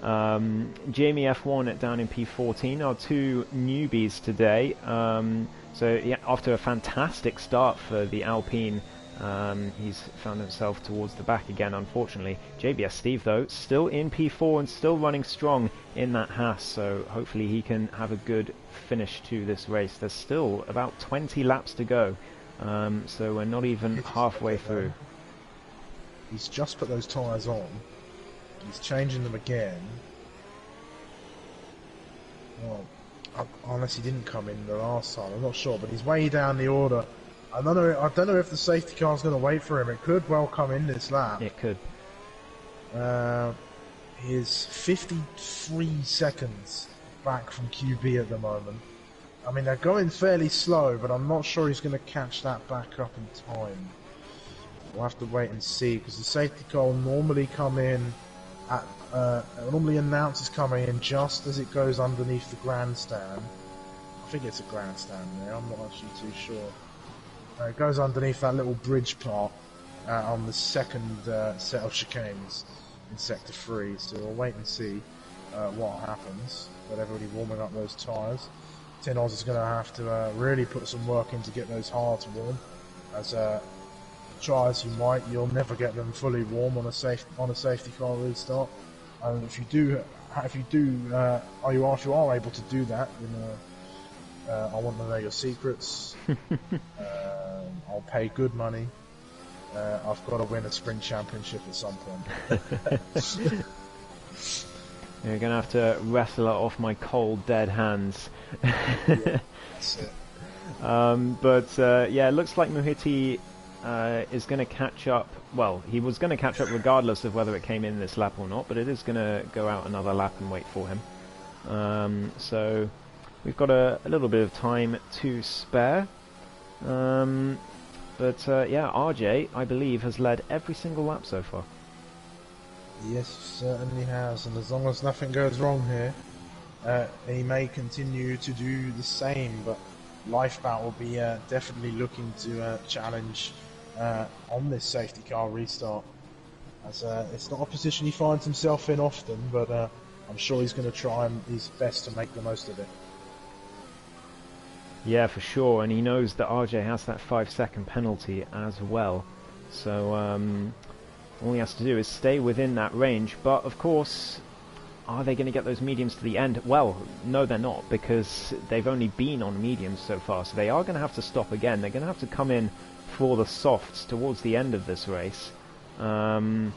Jamie F1 down in P14 are two newbies today. So, yeah, after a fantastic start for the Alpine, he's found himself towards the back again, unfortunately. JBS Steve, though, still in P4 and still running strong in that Haas, so hopefully he can have a good finish to this race. There's still about 20 laps to go, so we're not even halfway through. He's just put those tyres on. He's changing them again. Well, unless he didn't come in the last time, I'm not sure, but he's way down the order. I don't know if the safety car's going to wait for him. It could well come in this lap. It could. He's 53 seconds back from QB at the moment. I mean, they're going fairly slow, but I'm not sure he's going to catch that back up in time. We'll have to wait and see, because the safety car will normally come in at, normally announces coming in just as it goes underneath the grandstand. I think it's a grandstand there, I'm not actually too sure. It goes underneath that little bridge part on the second set of chicanes in Sector 3, so we'll wait and see what happens. But everybody warming up those tyres. Tin Oz is going to have to really put some work in to get those hards warm, as try as you might, you'll never get them fully warm on a safety car restart. And if you are able to do that, then I want to know your secrets. I'll pay good money. I've got to win a sprint championship at some point. You're going to have to wrestle it off my cold, dead hands. Yeah, that's it. Yeah, it looks like Muhiti is going to catch up. Well, he was going to catch up regardless of whether it came in this lap or not, but it is going to go out another lap and wait for him. So we've got a little bit of time to spare. Yeah, RJ, I believe, has led every single lap so far. Yes, he certainly has, and as long as nothing goes wrong here, he may continue to do the same, but Lifebout will be definitely looking to challenge on this safety car restart, as it's not a position he finds himself in often, but I'm sure he's going to try his best to make the most of it. Yeah, for sure, and he knows that RJ has that 5-second penalty as well, so all he has to do is stay within that range. But of course, are they going to get those mediums to the end? Well, no, they're not, because they've only been on mediums so far, so they are going to have to stop again. They're going to have to come in for the softs towards the end of this race. When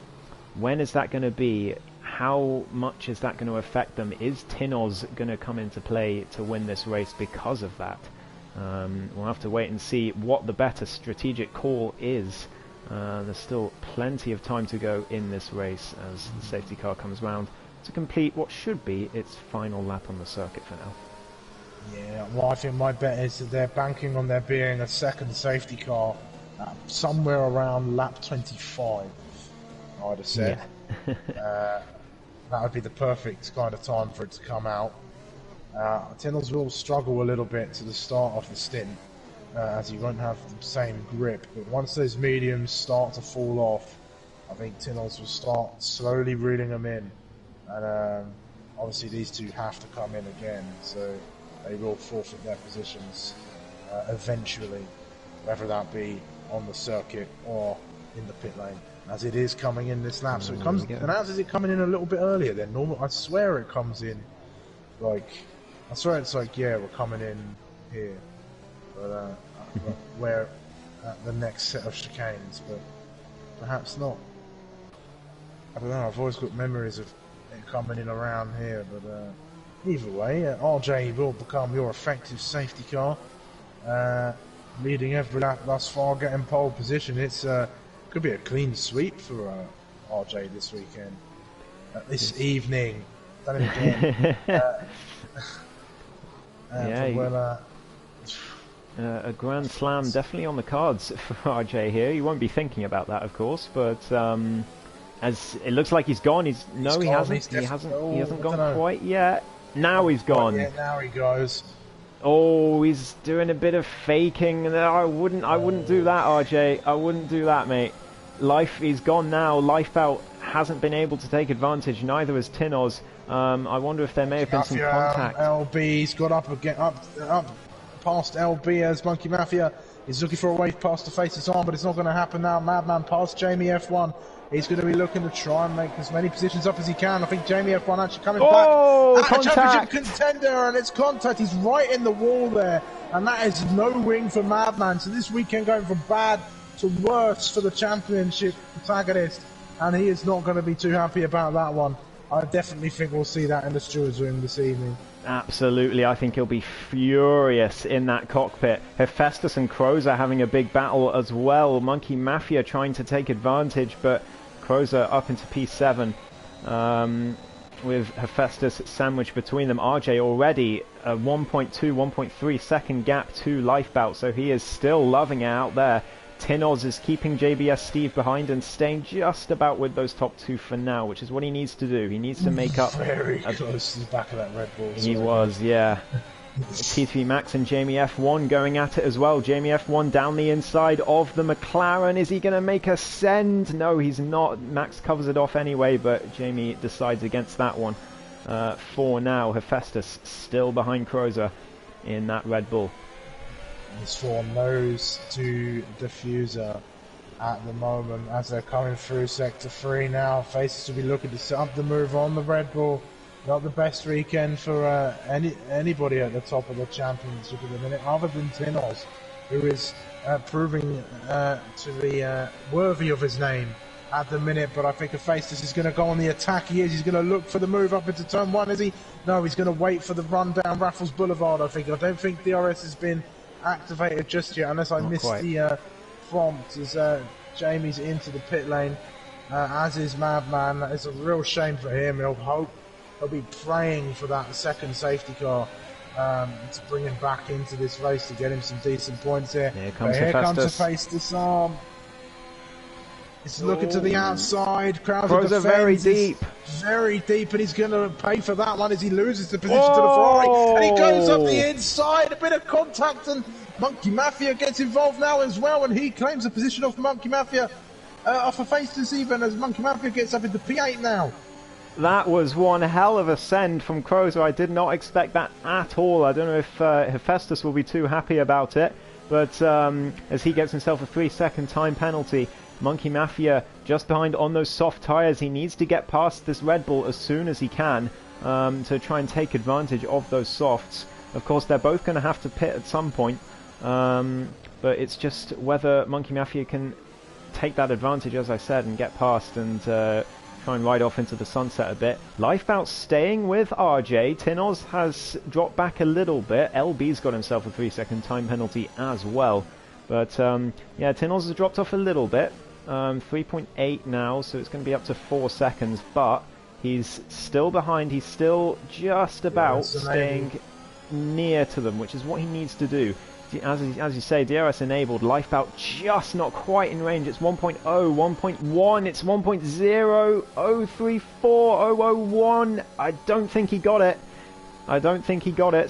is that going to be? How much is that going to affect them? Is Tin Oz going to come into play to win this race because of that? We'll have to wait and see what the better strategic call is. There's still plenty of time to go in this race as the safety car comes round to complete what should be its final lap on the circuit for now. Yeah, well, I think my bet is that they're banking on there being a second safety car somewhere around lap 25, I'd have said. Yeah. That would be the perfect kind of time for it to come out. Tin Oz will struggle a little bit to the start of the stint, as he won't have the same grip, but once those mediums start to fall off, I think Tin Oz will start slowly reeling them in, and obviously these two have to come in again, so they will forfeit their positions eventually, whether that be on the circuit or in the pit lane, as it is coming in this lap. So it comes, announces it coming in a little bit earlier than normal. I swear it comes in like, I swear it's like, yeah, we're coming in here, but we're at the next set of chicanes, but perhaps not. I don't know, I've always got memories of it coming in around here, but either way, RJ will become your effective safety car, leading every lap thus far, getting pole position. It's Could be a clean sweep for RJ this weekend. This evening. Done it again. Yeah. A Grand Slam definitely on the cards for RJ here. He won't be thinking about that, of course, but as it looks like he's gone. He hasn't gone quite yet. Now he's gone. Yeah, now he goes. Oh, he's doing a bit of faking. I wouldn't do that, RJ. I wouldn't do that, mate. He's gone now. Lifebout hasn't been able to take advantage. Neither has Tinoz. I wonder if there may have been some contact. LB's got up past LB as Monkey Mafia. He's looking for a wave past the Faces on, but it's not going to happen now. Madman past Jamie F1. He's going to be looking to try and make as many positions up as he can. I think Jamie F1 actually coming back. Contact. Championship contender, and it's contact. He's right in the wall there, and that is no wing for Madman. So this weekend going from bad to worse for the championship protagonist, and he is not going to be too happy about that one. I definitely think we'll see that in the steward's room this evening. Absolutely, I think he'll be furious in that cockpit. Hephaestus and Crozer having a big battle as well. Monkey Mafia trying to take advantage, but Crozer up into P7 with Hephaestus sandwiched between them. RJ already a 1.2, 1.3 second gap to Lifebout, so he is still loving it out there. Tinoz is keeping JBS Steve behind and staying just about with those top two for now, which is what he needs to do. He needs to make up. Very close to the back of that Red Bull. He was, yeah. T3 Max and Jamie F1 going at it as well. Jamie F1 down the inside of the McLaren. Is he going to make a send? No, he's not. Max covers it off anyway, but Jamie decides against that one. For now, Hephaestus still behind Crozer in that Red Bull. This for nose to diffuser at the moment as they're coming through sector 3 now. Faces to be looking to set up the move on the Red Bull. Not the best weekend for anybody at the top of the championship at the minute, other than Tinoz, who is proving to be worthy of his name at the minute. But I think Hephaestus is going to go on the attack. He's going to look for the move up into turn 1, is he? No, he's going to wait for the run down Raffles Boulevard, I think. I don't think DRS has been activated just yet, unless I missed the prompt, as Jamie's into the pit lane, as is Madman. It's a real shame for him. He'll be praying for that second safety car to bring him back into this race to get him some decent points here. Here comes Hephaestus on. He's looking to the outside. Crozer very deep. Very deep, and he's going to pay for that one as he loses the position to the Ferrari. And he goes up the inside. A bit of contact, and Monkey Mafia gets involved now as well, and he claims the position off Monkey Mafia. Off of Hephaestus even, as Monkey Mafia gets up into P8 now. That was one hell of a send from Crozer. I did not expect that at all. I don't know if Hephaestus will be too happy about it, but as he gets himself a 3-second time penalty, Monkey Mafia just behind on those soft tyres. He needs to get past this Red Bull as soon as he can to try and take advantage of those softs. Of course, they're both going to have to pit at some point, but it's just whether Monkey Mafia can take that advantage, as I said, and get past and try and ride off into the sunset a bit. Lifebout staying with RJ. Tinoz has dropped back a little bit. LB's got himself a 3-second time penalty as well. But yeah, Tinoz has dropped off a little bit. 3.8 now, so it's going to be up to 4 seconds, but he's still behind. He's still just about staying near to them, which is what he needs to do. As you say, DRS enabled. Lifebout just not quite in range. It's 1.0, 1.1, it's 1.0, 034, 001. I don't think he got it.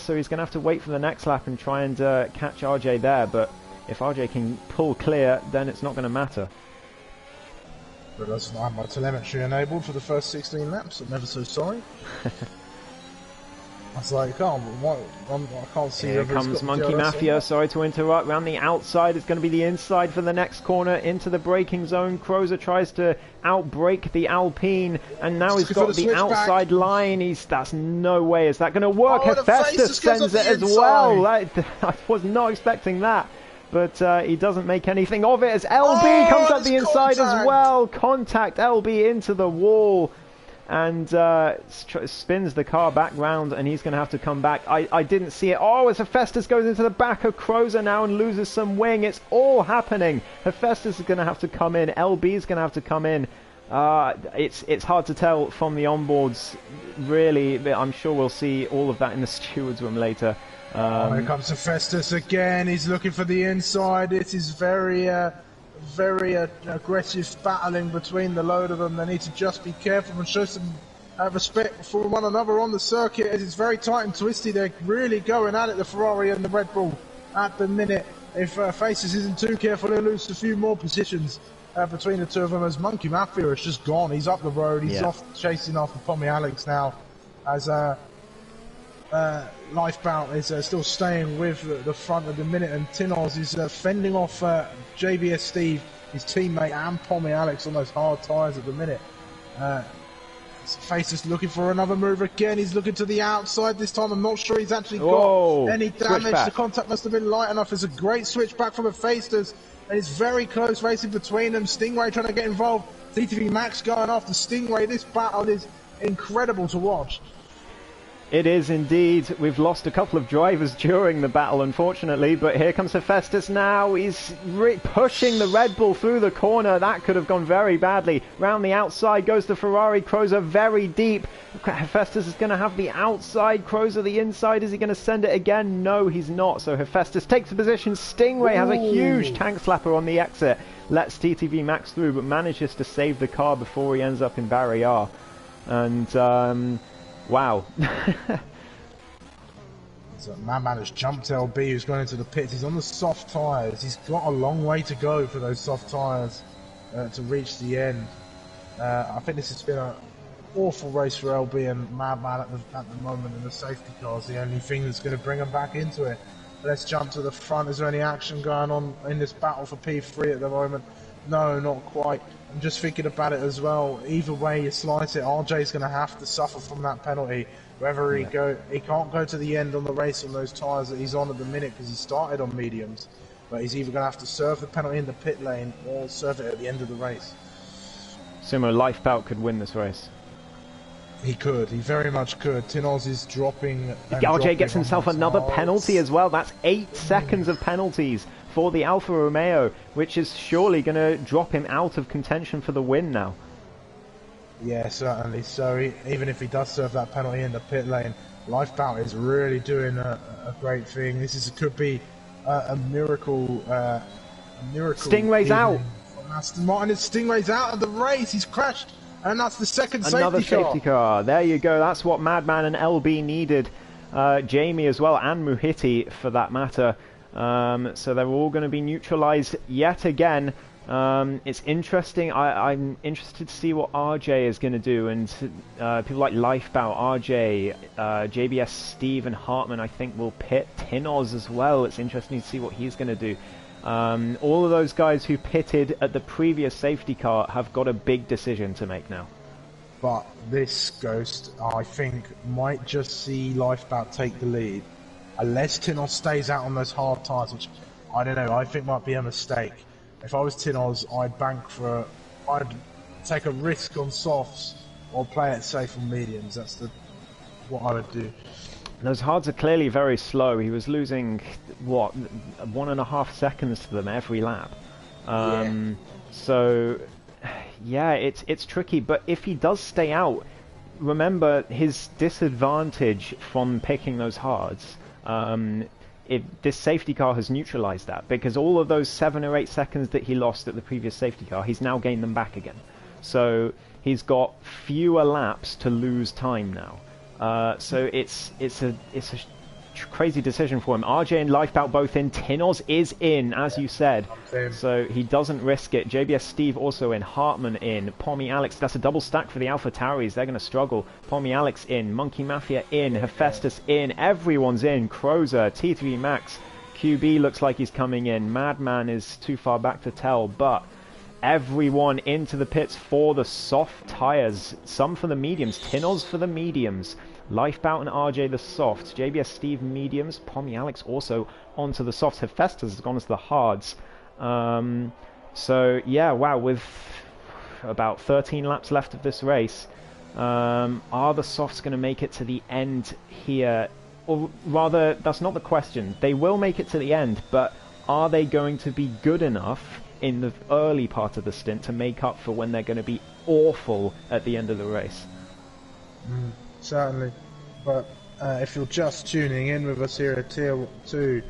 So he's going to have to wait for the next lap and try and catch RJ there, but if RJ can pull clear, then it's not going to matter. But I doesn't have my telemetry enabled for the first 16 laps. I'm never so sorry. I was like, I can't see. Here comes Monkey Mafia. Sorry to interrupt. Round the outside, it's going to be the inside for the next corner into the braking zone. Crozer tries to outbrake the Alpine, and now he's got the outside line. That's no way. Is that going to work? Hephaestus sends it as well. I was not expecting that. But he doesn't make anything of it as LB comes up the inside as well. Contact LB into the wall. and spins the car back round, and he's going to have to come back. I didn't see it. Oh, as Hephaestus goes into the back of Crozer now and loses some wing. It's all happening. Hephaestus is going to have to come in. LB is going to have to come in. It's hard to tell from the onboards, really, but I'm sure we'll see all of that in the steward's room later. Here comes Hephaestus again. He's looking for the inside. It is very aggressive battling between the load of them. They need to just be careful and show some respect for one another on the circuit. It is very tight and twisty. They're really going at it, the Ferrari and the Red Bull, at the minute. If Faces isn't too careful, he'll lose a few more positions between the two of them, as Monkey Mafia has just gone. He's up the road. He's off chasing after Pommy Alex now, as Lifebout is still staying with the front at the minute, and Tinoz is fending off JBS Steve, his teammate, and Pommy Alex on those hard tyres at the minute. Faces looking for another move again. He's looking to the outside this time. I'm not sure he's actually got any damage. The contact must have been light enough. There's a great switch back from Hephaestus, and it's very close racing between them. Stingray trying to get involved. TTV Max going after Stingray. This battle is incredible to watch. It is indeed. We've lost a couple of drivers during the battle, unfortunately, but here comes Hephaestus now. He's pushing the Red Bull through the corner. That could have gone very badly. Round the outside goes the Ferrari. Crozer very deep. Hephaestus is going to have the outside. Crozer the inside. Is he going to send it again? No, he's not. So Hephaestus takes the position. Stingray has a huge tank slapper on the exit. Lets TTV Max through, but manages to save the car before he ends up in Barrier. And wow. So Madman has jumped LB, who's going into the pits. He's on the soft tyres. He's got a long way to go for those soft tyres to reach the end. I think this has been an awful race for LB and Madman at the moment, and the safety car is the only thing that's going to bring them back into it. Let's jump to the front. Is there any action going on in this battle for P3 at the moment? No, not quite. I'm just thinking about it as well. Either way you slice it, RJ's going to have to suffer from that penalty. Whether he can't go to the end on the race on those tyres that he's on at the minute because he started on mediums. But he's either going to have to serve the penalty in the pit lane or serve it at the end of the race. Sumo, Lifebout could win this race. He could. He very much could. Tinoz is dropping. RJ gets himself another penalty as well. That's 8 seconds of penalties for the Alfa Romeo, which is surely going to drop him out of contention for the win now. Yeah, certainly. So even if he does serve that penalty in the pit lane, Lifebout is really doing a great thing. Could be a miracle. Stingray's out. Aston Martin, and Stingray's out of the race. He's crashed, and that's the second Another safety car. There you go. That's what Madman and LB needed. Jamie as well, and Muhiti for that matter. So they're all going to be neutralized yet again. It's interesting. I'm interested to see what RJ is going to do, and people like Lifebout, RJ, JBS, Steve, and Hartman, I think, will pit. Tinoz as well. It's interesting to see what he's going to do. All of those guys who pitted at the previous safety car have got a big decision to make now. But this Ghost, I think, might just see Lifebout take the lead. Unless Tinoz stays out on those hard tyres, which, I don't know, I think might be a mistake. If I was Tinoz, I'd take a risk on softs or play it safe on mediums. That's what I would do. Those hards are clearly very slow. He was losing, what, 1.5 seconds to them every lap. So, yeah, it's tricky. But if he does stay out, remember his disadvantage from picking those hards. This safety car has neutralized that, because all of those 7 or 8 seconds that he lost at the previous safety car, he's now gained them back again. So he's got fewer laps to lose time now. So it's a crazy decision for him. RJ and Lifebout both in. Tinoz is in, as you said. So he doesn't risk it. JBS Steve also in. Hartman in. Pommy Alex. That's a double stack for the Alpha Tauris. They're going to struggle. Pommy Alex in. Monkey Mafia in. Hephaestus in. Everyone's in. Crozer. T3 Max. QB looks like he's coming in. Madman is too far back to tell, but everyone into the pits for the soft tyres. Some for the mediums. Tinoz for the mediums. Lifebout and RJ the softs, JBS Steve mediums, Pommy Alex also onto the softs. Hephaestus has gone into the hards. So yeah, wow, with about 13 laps left of this race, Are the softs going to make it to the end here? Or rather, that's not the question. They will make it to the end, but are they going to be good enough in the early part of the stint to make up for when they're going to be awful at the end of the race? Certainly. But if you're just tuning in with us here at Tier 2,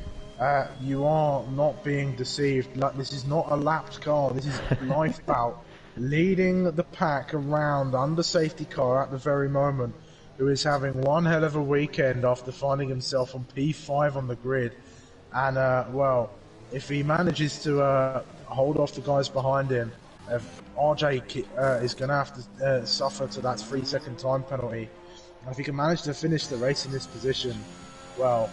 you are not being deceived. Like, this is not a lapped car, this is Lifebout leading the pack around under safety car at the very moment, who is having one hell of a weekend after finding himself on P5 on the grid. And, well, if he manages to hold off the guys behind him, RJ is going to have to suffer to that 3-second time penalty. And if he can manage to finish the race in this position, well,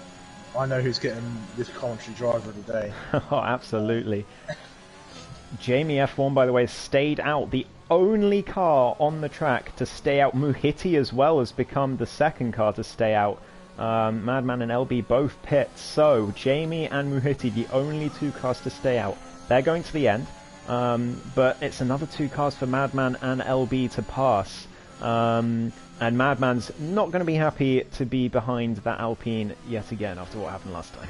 I know who's getting this commentary driver of the day. Oh, absolutely. Jamie F1, by the way, stayed out. The only car on the track to stay out. Muhiti as well has become the second car to stay out. Madman and LB both pit. So, Jamie and Muhiti, the only two cars to stay out. They're going to the end. But it's another two cars for Madman and LB to pass. And Madman's not going to be happy to be behind that Alpine yet again after what happened last time.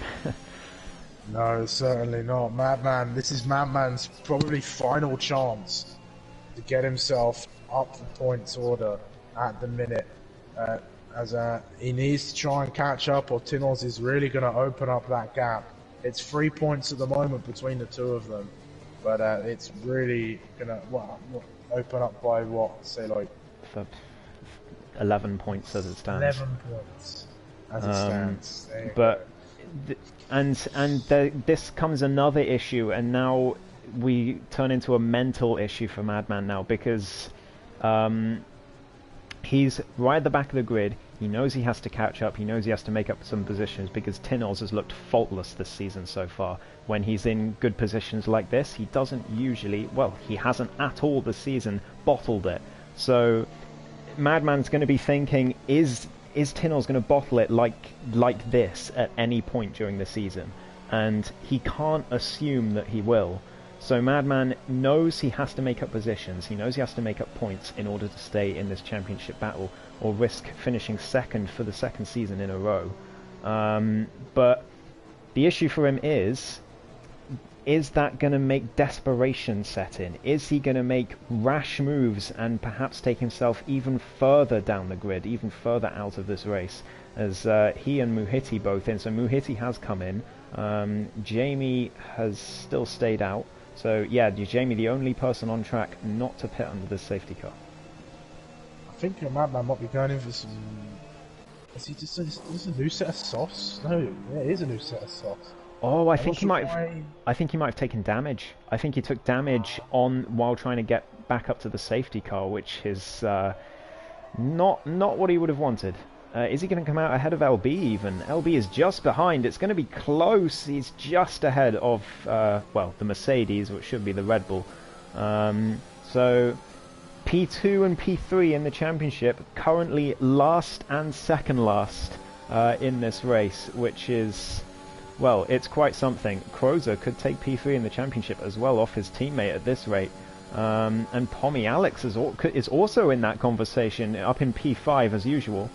No, certainly not. Madman, this is Madman's probably final chance to get himself up the points order at the minute. As he needs to try and catch up, or Tinoz is really going to open up that gap. It's 3 points at the moment between the two of them, but it's really going to open up by what, say like 11 points as it stands. 11 points as it stands. But this comes another issue, and now we turn into a mental issue for Madman now, because he's right at the back of the grid. He knows he has to catch up. He knows he has to make up some positions, because Tinoz has looked faultless this season so far. When he's in good positions like this, he doesn't usually, well, he hasn't at all this season bottled it. So Madman's going to be thinking, is Tinoz going to bottle it like this at any point during the season? And he can't assume that he will. So Madman knows he has to make up positions, he knows he has to make up points in order to stay in this championship battle, or risk finishing second for the second season in a row. But the issue for him is that going to make desperation set in? Is he going to make rash moves and perhaps take himself even further down the grid, even further out of this race, as he and Muhiti both in? So Muhiti has come in, Jamie has still stayed out. So yeah, Jamie, the only person on track not to pit under this safety car. I think Madman might be going in for some... Is he just a new set of softs? No, yeah, it is a new set of softs. Oh, I think he might have taken damage. I think he took damage while trying to get back up to the safety car, which is not what he would have wanted. Is he going to come out ahead of LB even? LB is just behind. It's going to be close. He's just ahead of, well, the Mercedes, which should be the Red Bull. So P2 and P3 in the championship, currently last and second last in this race, which is, well, it's quite something. Crozer could take P3 in the championship as well off his teammate at this rate. And Pommy Alex is also in that conversation, up in P5 as usual.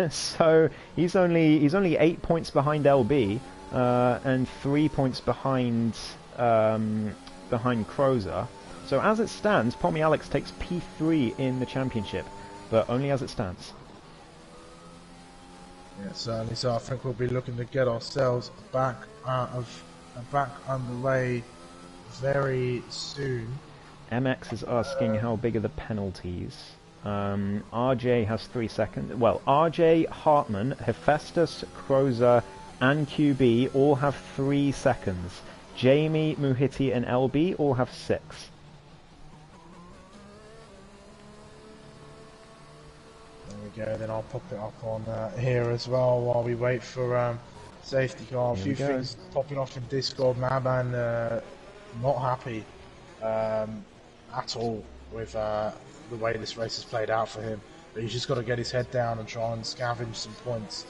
So he's only 8 points behind LB and 3 points behind Crozer. So as it stands, Pommy Alex takes P3 in the championship, but only as it stands. Yeah, certainly. So I think we'll be looking to get ourselves back underway very soon. MX is asking how big are the penalties. RJ has 3 seconds. Well, RJ, Hartman, Hephaestus, Crozer, and QB all have 3 seconds. Jamie, Muhiti, and LB all have 6. There we go. Then I'll pop it up on here as well while we wait for safety car. A few things popping off in Discord. Madman not happy at all with the way this race has played out for him, but he's just got to get his head down and try and scavenge some points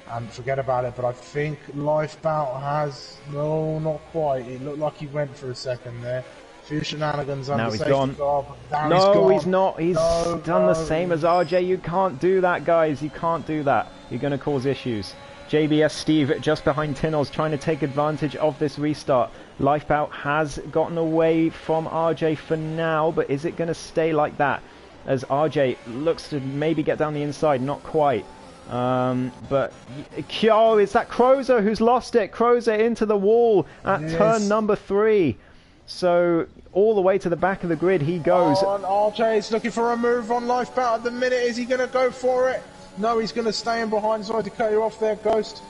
and forget about it. But I think Lifebout has, no, not quite, it looked like he went for a second there, Few shenanigans Now under he's safety gone. car, but now No, he's gone. he's not. He's done the same as RJ. You can't do that, guys. You can't do that. You're going to cause issues. JBS Steve just behind Tinoz, trying to take advantage of this restart. Lifebout has gotten away from RJ for now, but is it going to stay like that? As RJ looks to maybe get down the inside, not quite. But oh, is that Crozer who's lost it? Crozer into the wall at turn number 3. So all the way to the back of the grid he goes. Oh, and RJ's looking for a move on Lifebout at the minute. Is he going to go for it? No, he's going to stay in behind, so I had to cut you off there, Ghost.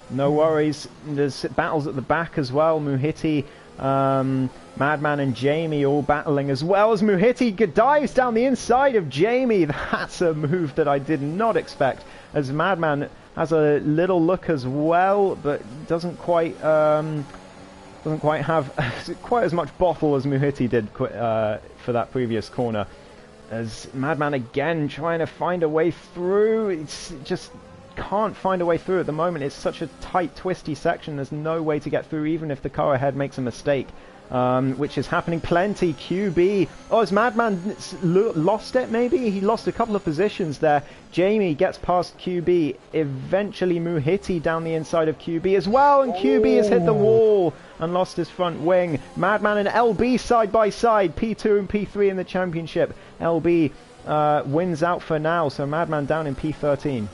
No worries. There's battles at the back as well. Muhiti, Madman and Jamie all battling as well as Muhiti dives down the inside of Jamie. That's a move that I did not expect, as Madman has a little look as well, but doesn't quite have quite as much bottle as Muhiti did for that previous corner. As Madman again trying to find a way through, it's just can't find a way through at the moment. It's such a tight, twisty section. There's no way to get through, even if the car ahead makes a mistake, which is happening plenty. QB, oh, has Madman lost it? Maybe he lost a couple of positions there. Jamie gets past QB. Eventually, Muhiti down the inside of QB as well, and QB has hit the wall and lost his front wing. Madman and LB side by side, P2 and P3 in the championship. LB wins out for now, so Madman down in P13.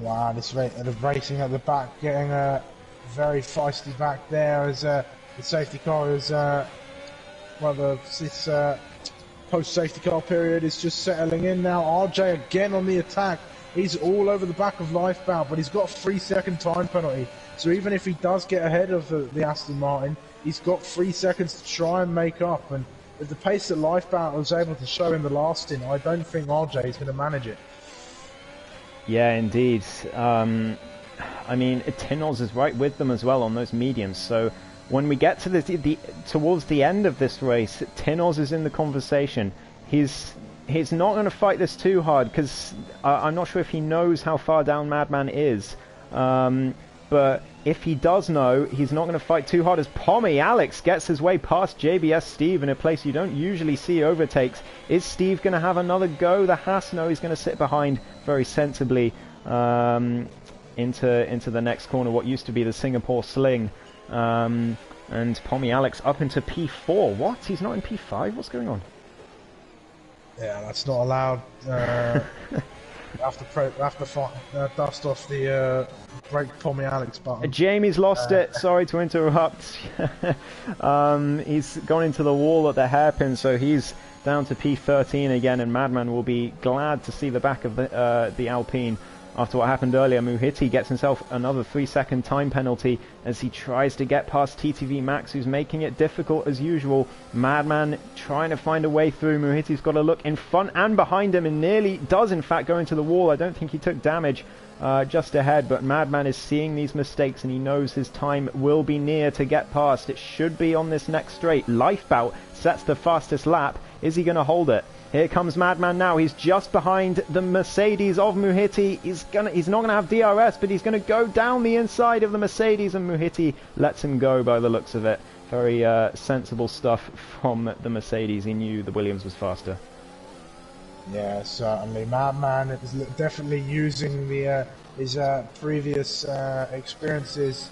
Wow, this racing at the back, getting very feisty back there as the safety car is, this post-safety car period is just settling in now. RJ again on the attack. He's all over the back of Lifebout, but he's got a 3-second time penalty. So even if he does get ahead of the Aston Martin, he's got 3 seconds to try and make up. And with the pace that Lifebout was able to show in the last stint, I don't think RJ is going to manage it. Yeah, indeed. I mean, Tinoz is right with them as well on those mediums. So when we get to towards the end of this race, Tinoz is in the conversation. He's not going to fight this too hard, because I'm not sure if he knows how far down Madman is. But if he does know, he's not going to fight too hard, as Pommy Alex gets his way past JBS Steve in a place you don't usually see overtakes. Is Steve going to have another go? The Haas, no, he's going to sit behind very sensibly into the next corner, what used to be the Singapore Sling. And Pommy Alex up into P4. What? He's not in P5? What's going on? Yeah, that's not allowed. Have to dust off the break Pommy Alex button. Jamie's lost it. Sorry to interrupt. He's gone into the wall at the hairpin, so he's down to P13 again, and Madman will be glad to see the back of the Alpine. After what happened earlier, Muhiti gets himself another 3-second time penalty as he tries to get past TTV Max, who's making it difficult as usual. Madman trying to find a way through. Muhiti's got a look in front and behind him and nearly does in fact go into the wall. I don't think he took damage just ahead, but Madman is seeing these mistakes and he knows his time will be near to get past. It should be on this next straight. Lifebout sets the fastest lap. Is he going to hold it? Here comes Madman now. He's just behind the Mercedes of Muhiti. He's not going to have DRS, but he's going to go down the inside of the Mercedes, and Muhiti lets him go by the looks of it. Very sensible stuff from the Mercedes. He knew the Williams was faster. Yeah, certainly. Madman is definitely using his previous experiences,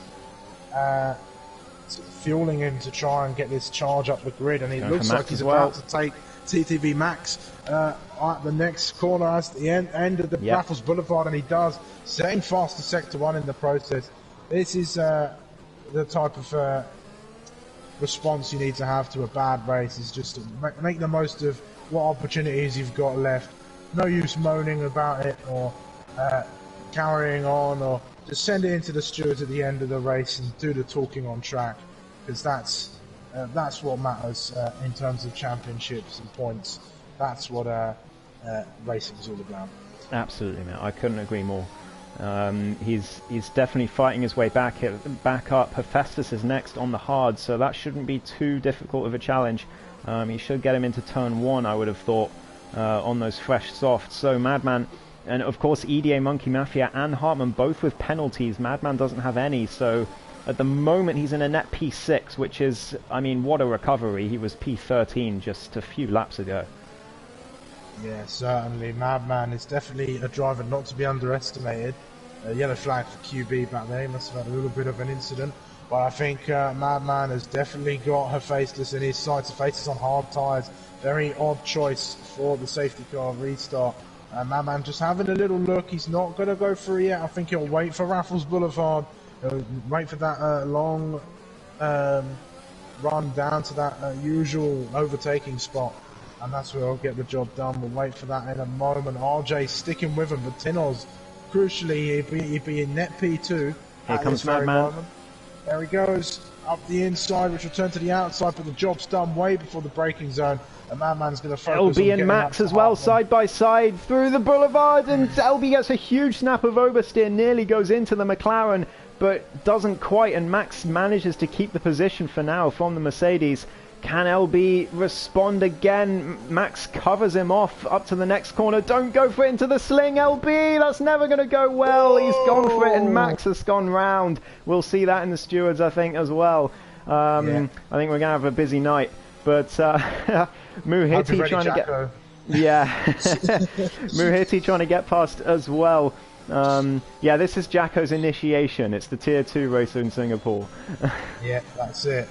fueling him to try and get this charge up the grid, and he looks like he's about to take TTV Max at the next corner as the end of the Raffles Boulevard, and he does, setting fast to Sector 1 in the process. This is the type of response you need to have to a bad race, is just to make the most of what opportunities you've got left. No use moaning about it or carrying on, or just send it into the stewards at the end of the race and do the talking on track, because that's what matters in terms of championships and points. That's what racing is all about. Absolutely, man. I couldn't agree more. He's definitely fighting his way back up. Hephaestus is next on the hard, so that shouldn't be too difficult of a challenge. He should get him into turn 1, I would have thought, on those fresh softs. So Madman, and of course EDA, Monkey Mafia and Hartman both with penalties. Madman doesn't have any, so At the moment, he's in a net P6, which is, I mean, what a recovery. He was P13 just a few laps ago. Yeah, certainly. Madman is definitely a driver not to be underestimated. A yellow flag for QB back there. He must have had a little bit of an incident. But I think Madman has definitely got her faceless in his sights. The faceless on hard tyres. Very odd choice for the safety car restart. Madman just having a little look. He's not going to go through yet. I think he'll wait for Raffles Boulevard. He'll wait for that long run down to that usual overtaking spot. And that's where I'll get the job done. We'll wait for that in a moment. RJ sticking with him, but Tinos, crucially, he'd be in net P2. Here comes Madman. There he goes, up the inside, which will turn to the outside, but the job's done way before the braking zone. And Madman's going to focus LB on and Max as well, side by side, through the boulevard, and LB gets a huge snap of oversteer, nearly goes into the McLaren, but doesn't quite, and Max manages to keep the position for now from the Mercedes. Can LB respond again? Max covers him off up to the next corner. Don't go for it into the sling, LB. That's never going to go well. He's gone for it, and Max has gone round. We'll see that in the stewards, I think, as well. I think we're going to have a busy night. But Muhiti trying to get... Yeah. Muhiti trying to get past as well. Yeah, this is Jacko's initiation. It's the Tier 2 racer in Singapore. Yeah, that's it.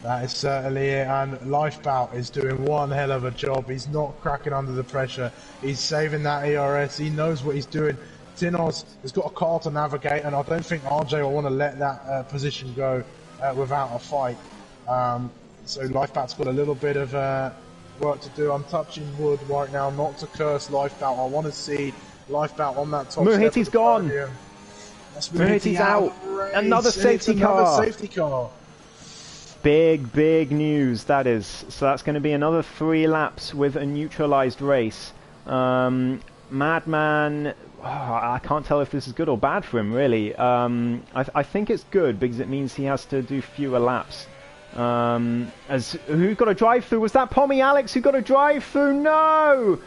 That is certainly it, and Lifebout is doing one hell of a job. He's not cracking under the pressure. He's saving that ERS. He knows what he's doing. Tinos has got a car to navigate, and I don't think RJ will want to let that position go without a fight. So Lifebout's got a little bit of work to do. I'm touching wood right now not to curse Lifebout. I want to see Lifebout on that top. Muhiti's gone. Muhiti's out. Another safety car. Big news, that is. So that's going to be another 3 laps with a neutralized race. Madman, I can't tell if this is good or bad for him, really. I think it's good because it means he has to do fewer laps. Who got a drive-through? Was that Pommy Alex who got a drive-through? No!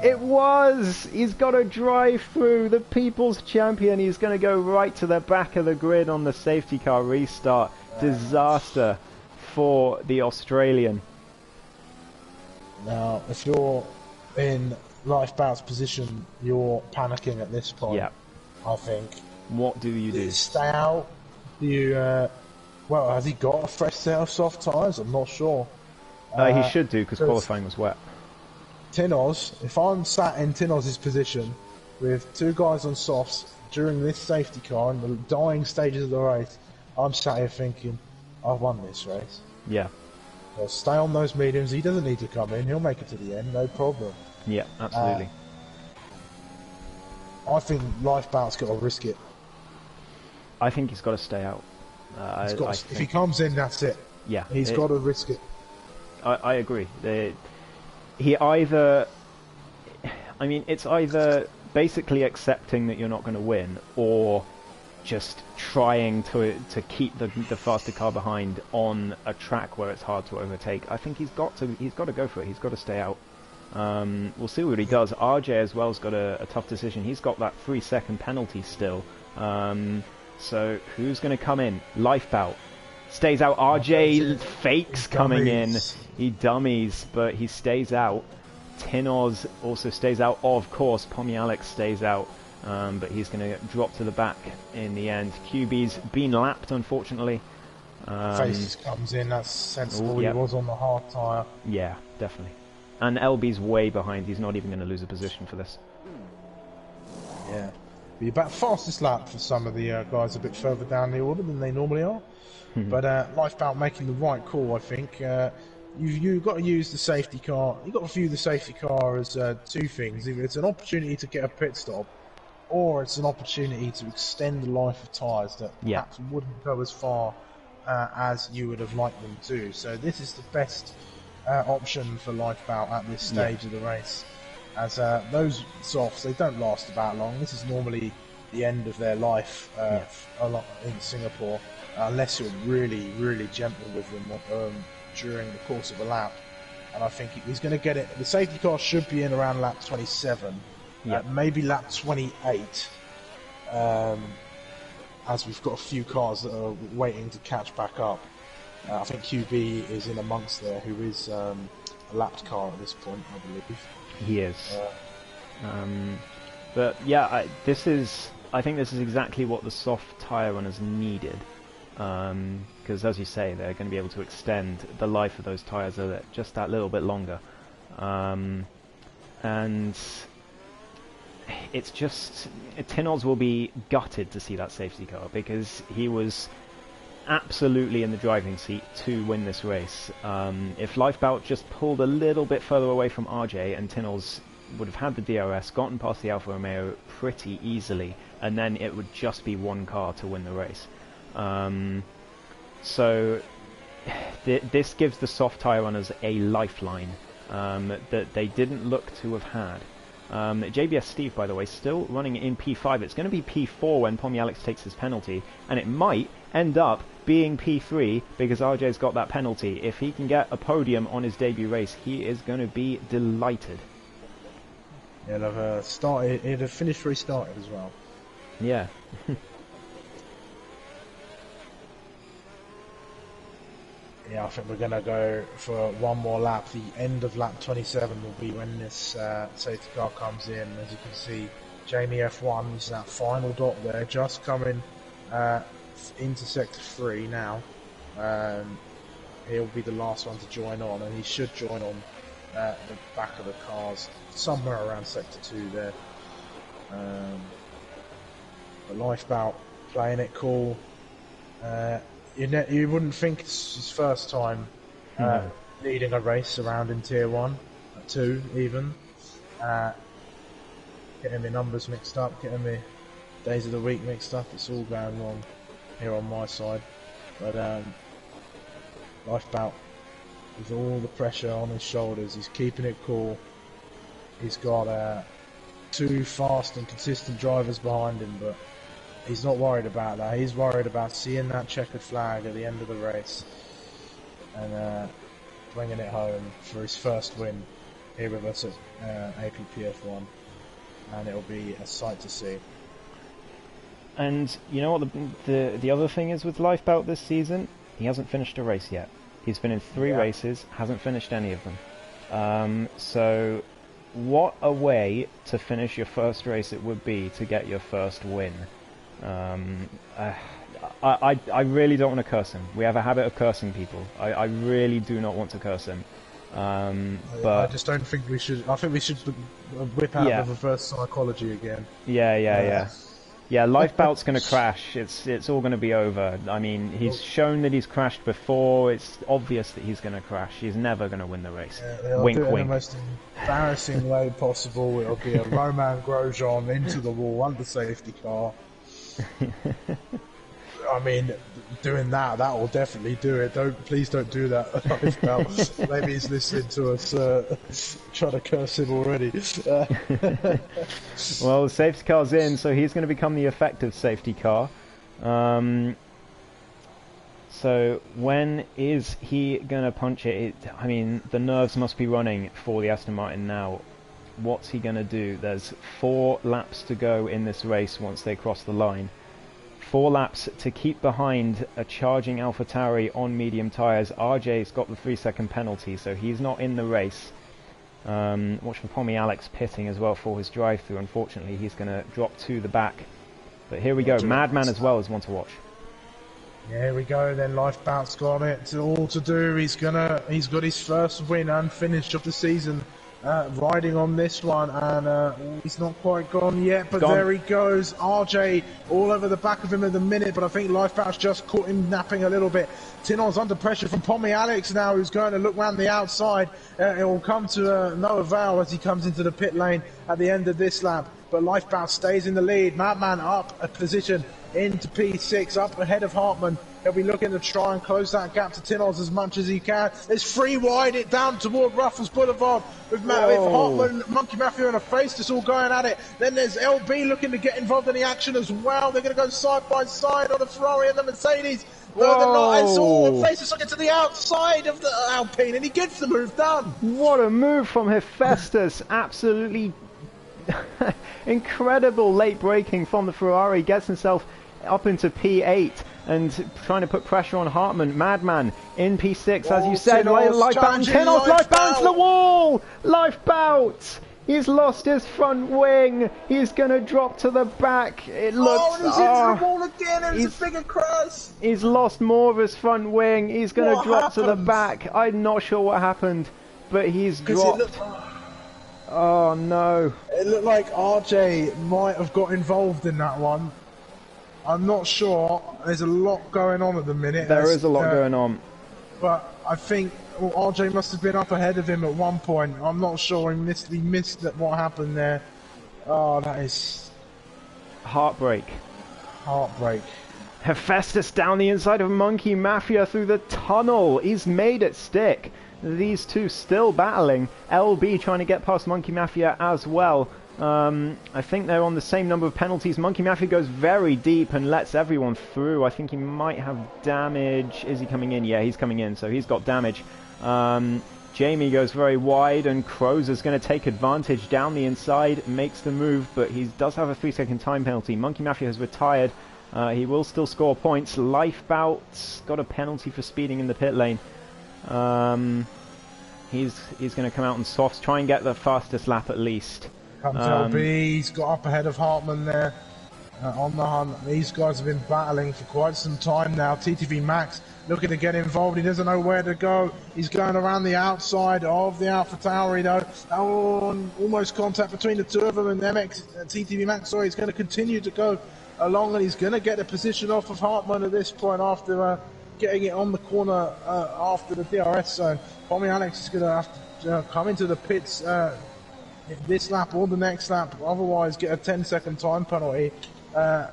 It was! He's got a drive-through. The people's champion. He's going to go right to the back of the grid on the safety car restart. Disaster for the Australian. Now, if you're in Lifebout's position, you're panicking at this point. Yeah. I think. What do you do? Stay out. Do you... well, has he got a fresh set of soft tyres? I'm not sure. He should do, because qualifying was wet. Tinos, if I'm sat in Tinos' position with 2 guys on softs during this safety car in the dying stages of the race, I'm sat here thinking, I've won this race. Yeah. So stay on those mediums. He doesn't need to come in. He'll make it to the end, no problem. Yeah, absolutely. I think Lifebout's got to risk it. I think he's got to stay out. If he comes in, that's it. Yeah. He's got to risk it. I agree. He either... I mean, it's either basically accepting that you're not going to win, or just trying to keep the faster car behind on a track where it's hard to overtake. I think he's got to go for it. He's got to stay out. We'll see what he does. RJ as well has got a tough decision. He's got that 3-second penalty still. So who's going to come in? Lifebout stays out. RJ fakes coming in. He dummies, but he stays out. Tinos also stays out. Of course, Pommy Alex stays out, but he's going to drop to the back in the end. QB's been lapped, unfortunately. Faces comes in. That's sensible. He was on the hard tyre. Yeah, definitely. And LB's way behind. He's not even going to lose a position for this. Yeah. Be about fastest lap for some of the guys a bit further down the order than they normally are. But Lifebout making the right call, I think. You've got to use the safety car. You've got to view the safety car as 2 things. Either it's an opportunity to get a pit stop, or it's an opportunity to extend the life of tyres that perhaps wouldn't go as far as you would have liked them to. So this is the best option for Lifebout at this stage of the race. As those softs, they don't last about long. This is normally the end of their life a lot in Singapore, unless you're really gentle with them during the course of a lap. And I think he's going to get it. The safety car should be in around lap 27, maybe lap 28. as we've got a few cars that are waiting to catch back up. I think QB is in amongst there, who is a lapped car at this point, I believe. He is. But yeah, I think this is exactly what the soft tyre runners needed. Because as you say, they're going to be able to extend the life of those tyres just that little bit longer. And it's just, Tinoz will be gutted to see that safety car, because he was absolutely in the driving seat to win this race. If Lifebout just pulled a little bit further away from RJ, and Tinoz would have had the DRS, gotten past the Alfa Romeo pretty easily, and then it would just be one car to win the race. So this gives the soft tyre runners a lifeline that they didn't look to have had. JBS Steve, by the way, still running in P5. It's going to be P4 when Pommy Alex takes his penalty, and it might end up being P3 because RJ's got that penalty. If he can get a podium on his debut race, he is going to be delighted. Yeah, he'd have finished restarted as well. Yeah. Yeah, I think we're going to go for one more lap. The end of lap 27 will be when this safety car comes in. As you can see, Jamie F1 is that final dot there, just coming into sector 3 now. He'll be the last one to join on, and he should join on the back of the cars somewhere around sector 2 there. The Lifebout playing it cool. You wouldn't think it's his first time leading a race around in Tier 1, 2 even. Getting the numbers mixed up, getting the days of the week mixed up, it's all going wrong here on my side. But Lifebout, with all the pressure on his shoulders, he's keeping it cool. He's got 2 fast and consistent drivers behind him, but he's not worried about that. He's worried about seeing that checkered flag at the end of the race and bringing it home for his first win here with us at APPF1, and it'll be a sight to see. And you know what the other thing is with Lifebout this season? He hasn't finished a race yet. He's been in 3 races, hasn't finished any of them. So what a way to finish your first race it would be to get your first win. I really don't want to curse him. We have a habit of cursing people. I really do not want to curse him. But I just don't think we should. I think we should whip out the reverse psychology again. Yeah, Lifebout's going to crash. It's all going to be over. I mean, he's shown that he's crashed before. It's obvious that he's going to crash. He's never going to win the race. Wink, do it wink. in the most embarrassing way possible. It'll be a Romain Grosjean into the wall under safety car. I mean, doing that will definitely do it. Please don't do that. Maybe he's listening to us trying to curse him already. Well, the safety car's in, so he's going to become the effective safety car. So when is he going to punch it? I mean, the nerves must be running for the Aston Martin now. What's he going to do? There's 4 laps to go in this race once they cross the line. 4 laps to keep behind a charging AlphaTauri on medium tyres. RJ's got the 3-second penalty, so he's not in the race. Watch for Pommy Alex pitting as well for his drive-through. Unfortunately, he's going to drop to the back. But here we go. Madman as well is one to watch. Yeah, here we go. Then Lifebout's got it all to do. He's got his first win and finish of the season. Riding on this one, and he's not quite gone yet, but there he goes. RJ all over the back of him at the minute, but I think Lifebout's just caught him napping a little bit. Tinon's under pressure from Pommy Alex now, who's going to look round the outside. It will come to no avail as he comes into the pit lane at the end of this lap, but Lifebout stays in the lead. Madman up a position into P6, up ahead of Hartmann. He'll be looking to try and close that gap to Tinoz as much as he can. There's 3 wide, it down toward Ruffles Boulevard with Hartmann, Monkey Mafia in a face, just all going at it. Then there's LB looking to get involved in the action as well. They're going to go side by side on the Ferrari and the Mercedes. No, they're not. It's all faces looking to the outside of the Alpine, and he gets the move done. What a move from Hephaestus. Absolutely incredible late braking from the Ferrari. Gets himself up into P8 and trying to put pressure on Hartmann. Madman in P6, as you said. Lifebound, Tinos, lifebound to the wall! Lifebound! He's lost his front wing. He's going to drop to the back. It looks... Oh, and he's into the wall again. It was a bigger crash. He's lost more of his front wing. He's going to drop to the back. I'm not sure what happened, but he's dropped. Oh, no. It looked like RJ might have got involved in that one. I'm not sure. There's a lot going on at the minute. There is a lot going on. But I think RJ must have been up ahead of him at one point. I'm not sure. He missed what happened there. Oh, that is... heartbreak. Heartbreak. Hephaestus down the inside of Monkey Mafia through the tunnel. He's made it stick. These two still battling. LB trying to get past Monkey Mafia as well. I think they're on the same number of penalties. Monkey Mafia goes very deep and lets everyone through. I think he might have damage. Is he coming in? Yeah, he's coming in, so he's got damage. Jamie goes very wide, and Crows is going to take advantage down the inside, makes the move, but he does have a 3-second time penalty. Monkey Mafia has retired. He will still score points. Lifebout's got a penalty for speeding in the pit lane. He's going to come out on softs, try and get the fastest lap at least. Comes LB, he's got up ahead of Hartmann there on the hunt. These guys have been battling for quite some time now. TTV Max looking to get involved. He doesn't know where to go. He's going around the outside of the Alpha Tauri though. Oh, almost contact between the two of them, and TTV Max, sorry, he's going to continue to go along, and he's going to get a position off of Hartmann at this point after getting it on the corner after the DRS zone. Tommy Alex is going to have to come into the pits this lap or the next lap, otherwise get a 10-second time penalty. And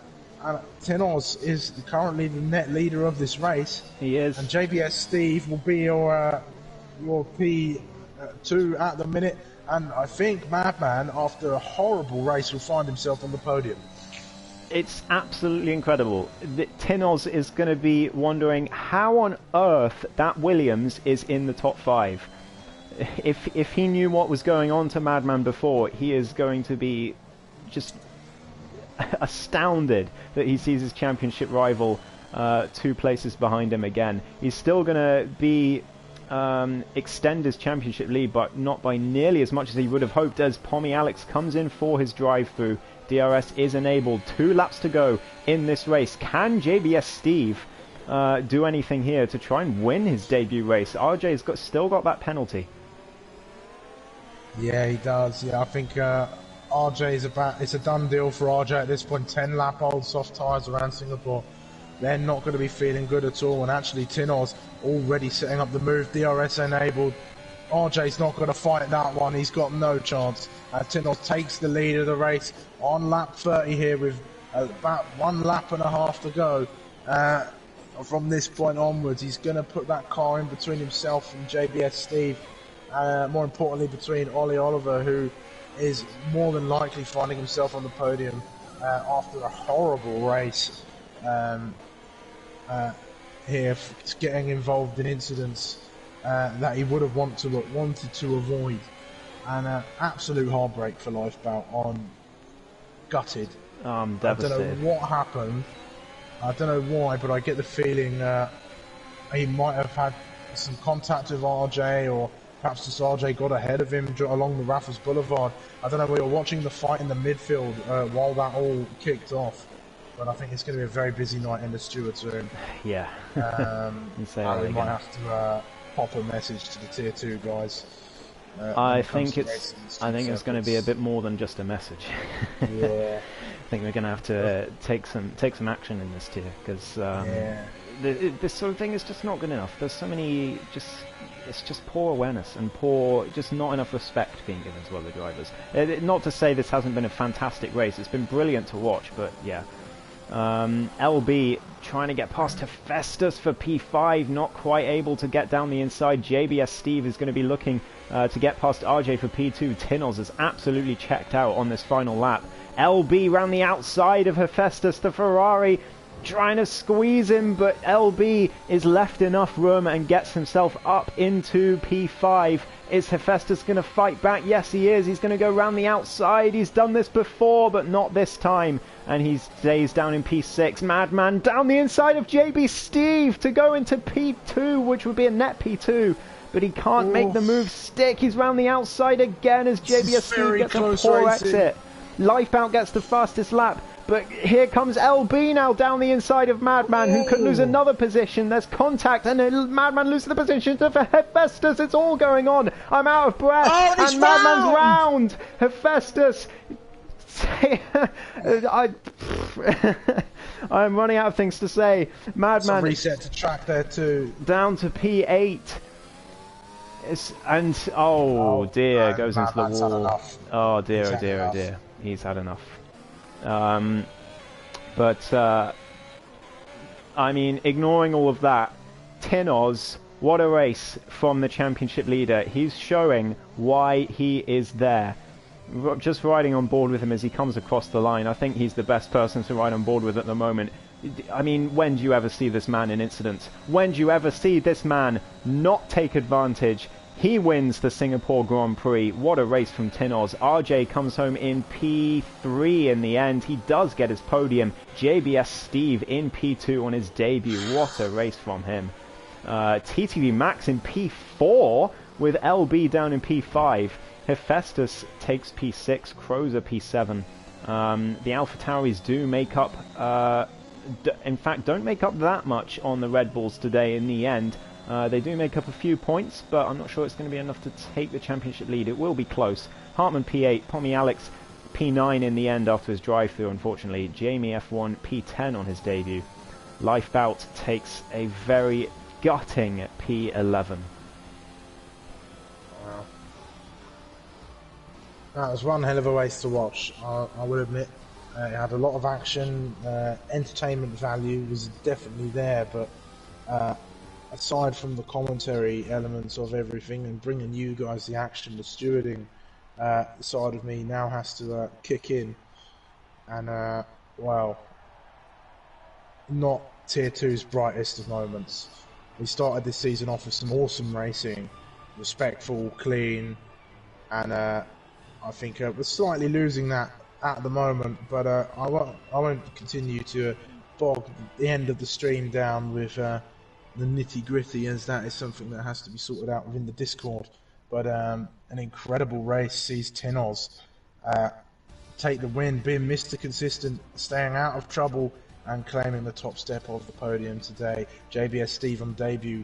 Tinos is currently the net leader of this race. He is. And JBS Steve will be your P2 at the minute. And I think Madman, after a horrible race, will find himself on the podium. It's absolutely incredible. Tinos is going to be wondering how on earth that Williams is in the top 5. If he knew what was going on to Madman before, he is going to be just astounded that he sees his championship rival 2 places behind him again. He's still going to be extend his championship lead, but not by nearly as much as he would have hoped, as Pommy Alex comes in for his drive-through. DRS is enabled. 2 laps to go in this race. Can JBS Steve do anything here to try and win his debut race? RJ's still got that penalty. Yeah, he does. Yeah, I think RJ is it's a done deal for RJ at this point. 10 lap old soft tyres around Singapore. They're not going to be feeling good at all. And actually, Tinos already setting up the move. DRS enabled. RJ's not going to fight that one. He's got no chance. Tinos takes the lead of the race on lap 30 here with about 1 lap and a half to go. From this point onwards, he's going to put that car in between himself and JBS Steve. More importantly, between Ollie Oliver, who is more than likely finding himself on the podium after a horrible race here, getting involved in incidents that he would have wanted to avoid. And absolute heartbreak for Lifebout on Gutted. I'm devastated. I don't know what happened. I don't know why, but I get the feeling he might have had some contact with RJ, or perhaps just RJ got ahead of him along the Raffles Boulevard. I don't know, we were watching the fight in the midfield while that all kicked off. But I think it's going to be a very busy night in the stewards' room. Yeah. We might have to pop a message to the Tier 2 guys. I think it's going to be a bit more than just a message. Yeah. I think we're going to have to take some action in this tier, because this sort of thing is just not good enough. There's so many it's just poor awareness and just not enough respect being given to other drivers. Not to say this hasn't been a fantastic race. It's been brilliant to watch, but yeah. LB trying to get past Hephaestus for P5, not quite able to get down the inside. JBS Steve is going to be looking to get past RJ for P2. Tinos is absolutely checked out on this final lap. LB round the outside of Hephaestus, the Ferrari. trying to squeeze him, but LB is left enough room and gets himself up into P5. Is Hephaestus going to fight back? Yes, he is. He's going to go round the outside. He's done this before, but not this time. And he stays down in P6. Madman down the inside of JB Steve to go into P2, which would be a net P2. But he can't make the move stick. He's round the outside again as JBS Steve gets a poor exit. Lifebound gets the fastest lap. But here comes LB now down the inside of Madman, who could lose another position. There's contact, and Madman loses the position to Hephaestus. It's all going on. I'm out of breath, and Madman's round. Hephaestus. I'm running out of things to say. Madman. Reset to track there too. Down to P8. Oh dear, goes into the wall. Oh dear, oh dear, oh dear. He's had enough. I mean, ignoring all of that, Tinoz, what a race from the championship leader. He's showing why he is there. Just riding on board with him as he comes across the line, I think he's the best person to ride on board with at the moment. I mean, when do you ever see this man in incidents? When do you ever see this man not take advantage? He wins the Singapore Grand Prix. What a race from Tinoz. RJ comes home in P3 in the end. He does get his podium. JBS Steve in P2 on his debut. What a race from him. TTV Max in P4 with LB down in P5. Hephaestus takes P6. Crozer P7. The AlphaTauris do make up... in fact, don't make up that much on the Red Bulls today in the end. They do make up a few points, but I'm not sure it's going to be enough to take the championship lead. It will be close. Hartman P8, Pommy Alex P9 in the end after his drive-through, unfortunately. Jamie F1 P10 on his debut. Lifebout takes a very gutting P11. Wow. That was one hell of a race to watch, I will admit. It had a lot of action, entertainment value was definitely there, but aside from the commentary elements of everything and bringing you guys the action, the stewarding side of me now has to kick in. And, well, not Tier 2's brightest of moments. We started this season off with some awesome racing, respectful, clean, and I think we're slightly losing that at the moment, but I won't continue to bog the end of the stream down with the nitty-gritty, as that is something that has to be sorted out within the Discord. But an incredible race sees Tinoz take the win, being Mr. Consistent, staying out of trouble and claiming the top step of the podium today. JBS Steve on debut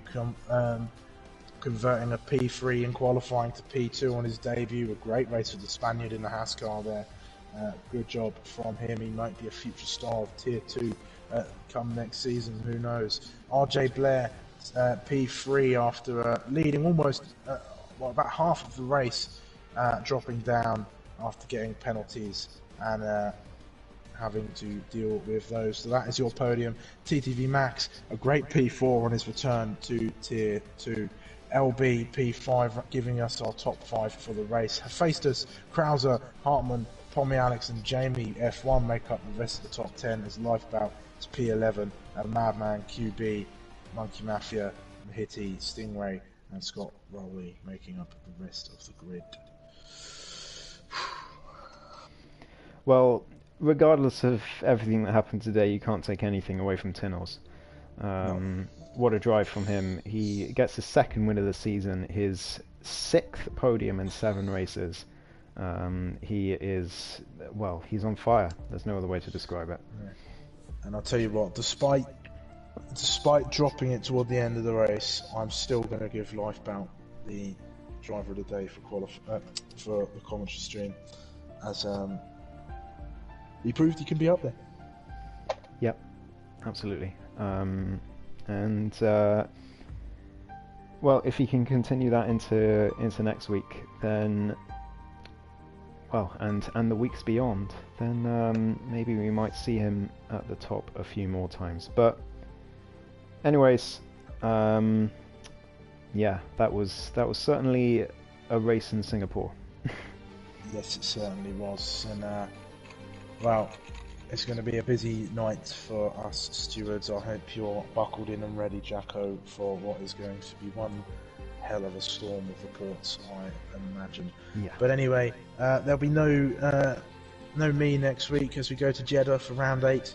converting a P3 and qualifying to P2 on his debut. A great race for the Spaniard in the Haas car there. Good job from him. He might be a future star of Tier 2 come next season, who knows. RJ Blair P3 after leading almost about half of the race, dropping down after getting penalties and having to deal with those. So that is your podium. TTV Max, a great P4 on his return to Tier 2. LB P5 giving us our top 5 for the race. Hephaestus, Krauser, Hartman, Pommy Alex and Jamie F1 make up the rest of the top 10 as Lifebout is P11, and Madman, QB, Monkey Mafia, Mahiti, Stingray and Scott Rowley making up the rest of the grid. Well, regardless of everything that happened today, you can't take anything away from Tinoz. No. What a drive from him. He gets his second win of the season, his 6th podium in 7 races. He is, well, he's on fire. There's no other way to describe it. Yeah. And I'll tell you what, despite dropping it toward the end of the race, I'm still going to give Lifebout the driver of the day for the commentary stream, as he proved he can be up there. Yep, absolutely. Well, if he can continue that into next week, then, well, and the weeks beyond, then maybe we might see him at the top a few more times. But anyways, yeah, that was certainly a race in Singapore. Yes, it certainly was. And well, It's going to be a busy night for us stewards. I hope you're buckled in and ready, Jacko, for what is going to be one hell of a storm of reports, I imagine. Yeah. But anyway, there'll be no me next week as we go to Jeddah for round 8,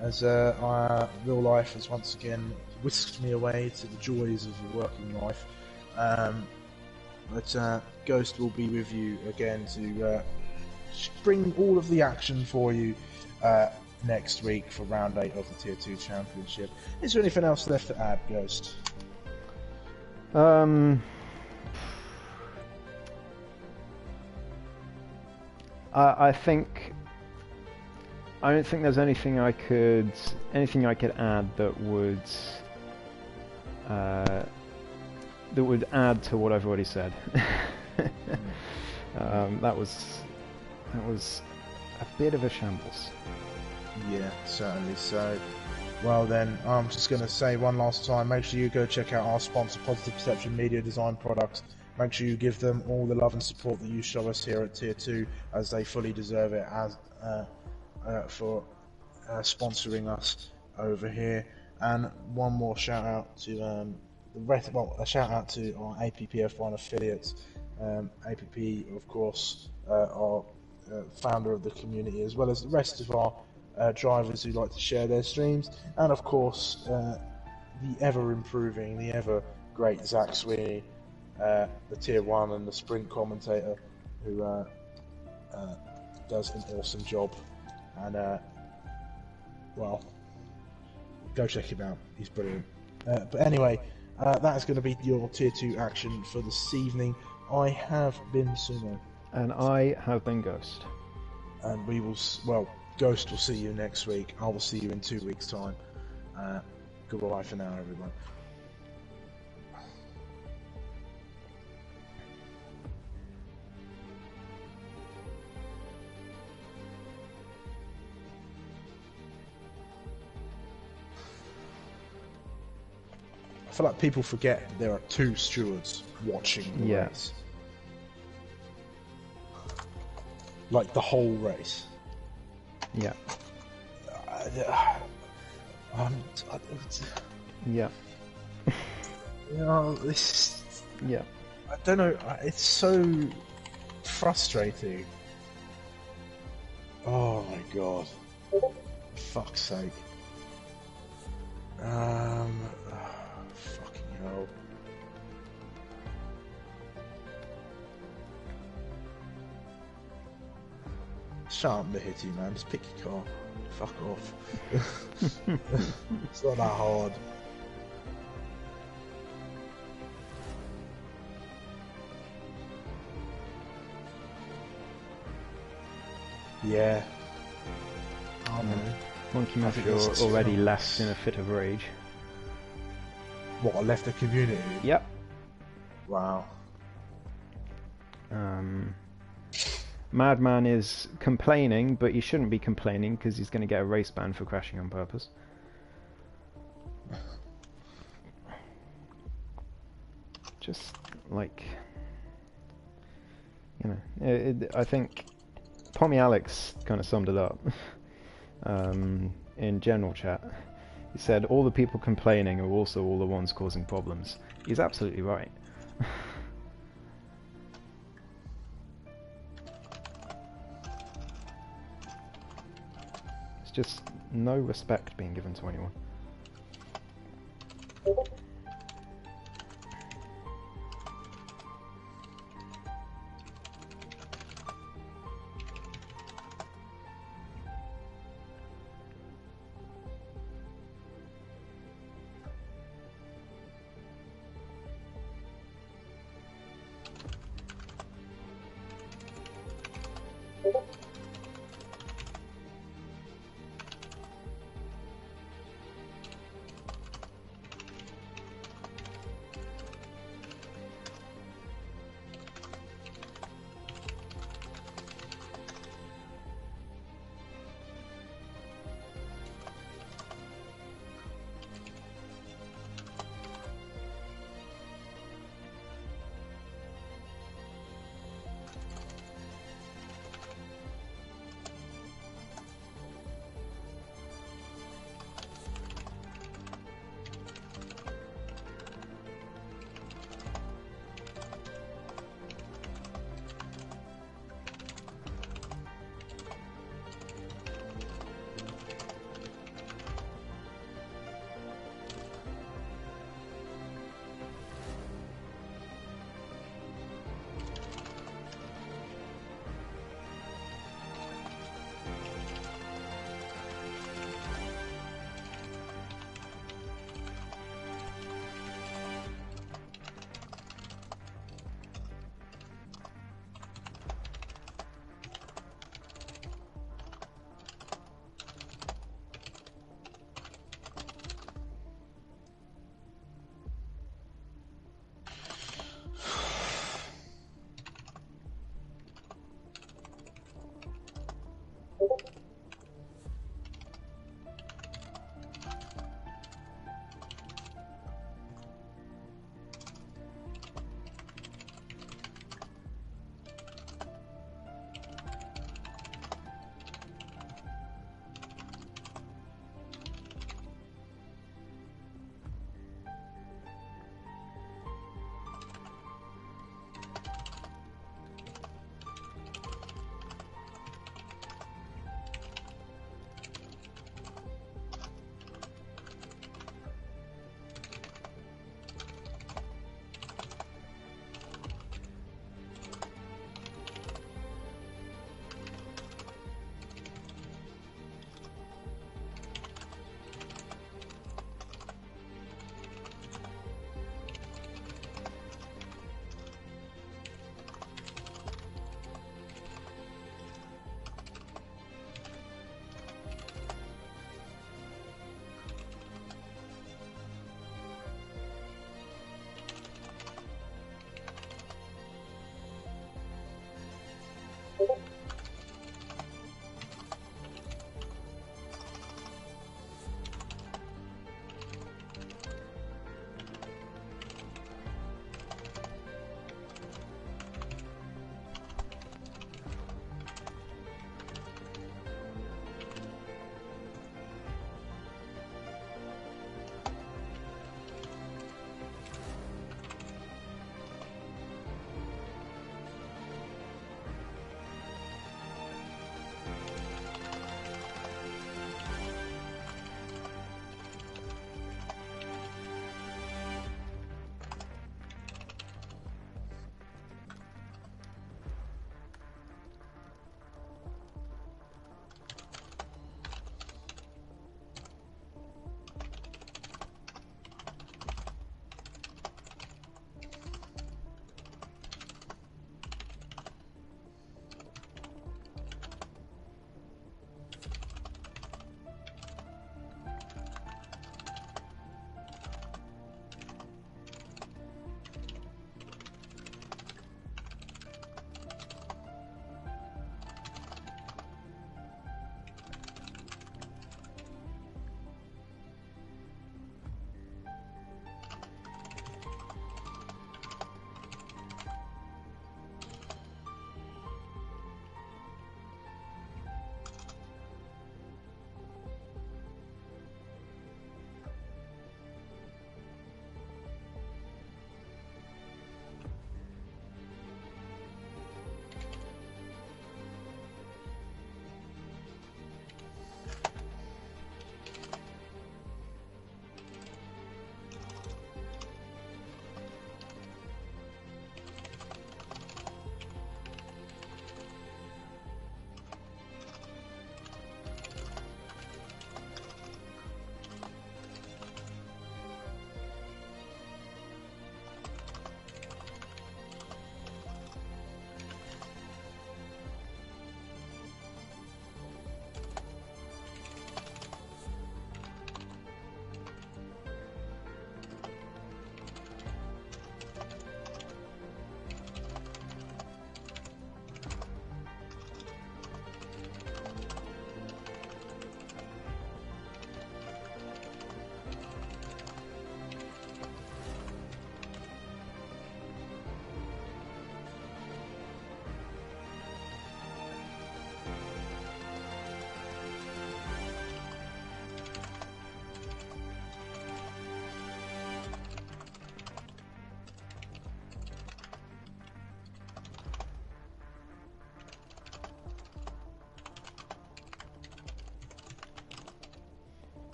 as our real life has once again whisked me away to the joys of a working life. But Ghost will be with you again to bring all of the action for you next week for round 8 of the Tier 2 Championship. Is there anything else left to add, Ghost? I don't think there's anything I could add that would add to what I've already said. That was a bit of a shambles. Yeah, certainly so. Well then, I'm just going to say one last time, make sure you go check out our sponsor, Positive Perception Media Design Products. Make sure you give them all the love and support that you show us here at Tier 2, as they fully deserve it as for sponsoring us over here. And one more shout out to a shout out to our APPF1 affiliates. APP, of course, our founder of the community, as well as the rest of our drivers who like to share their streams, and of course the ever improving, the ever great Zach Sweeney, the Tier 1 and the sprint commentator, who does an awesome job. And well, go check him out, he's brilliant. But anyway, that is going to be your Tier 2 action for this evening. I have been Sumo. And I have been Ghost. And we will, well, Ghost will see you next week. I will see you in 2 weeks' time. Goodbye for now, everyone. I feel like people forget there are 2 stewards watching the race. Like the whole race. Yeah. Yeah. You know, this. Yeah. I don't know. It's so frustrating. Oh my god. For fuck's sake. Fucking hell. Shut up, Mahiti, man. Just pick your car. Fuck off. It's not that hard. Yeah. Oh no. Monkey Mafia already left in a fit of rage. What, I left the community? Yep. Wow. Madman is complaining, but he shouldn't be complaining because he's going to get a race ban for crashing on purpose. Just like, you know, I think Pommy Alex kind of summed it up in general chat. He said all the people complaining are also all the ones causing problems. He's absolutely right. Just no respect being given to anyone.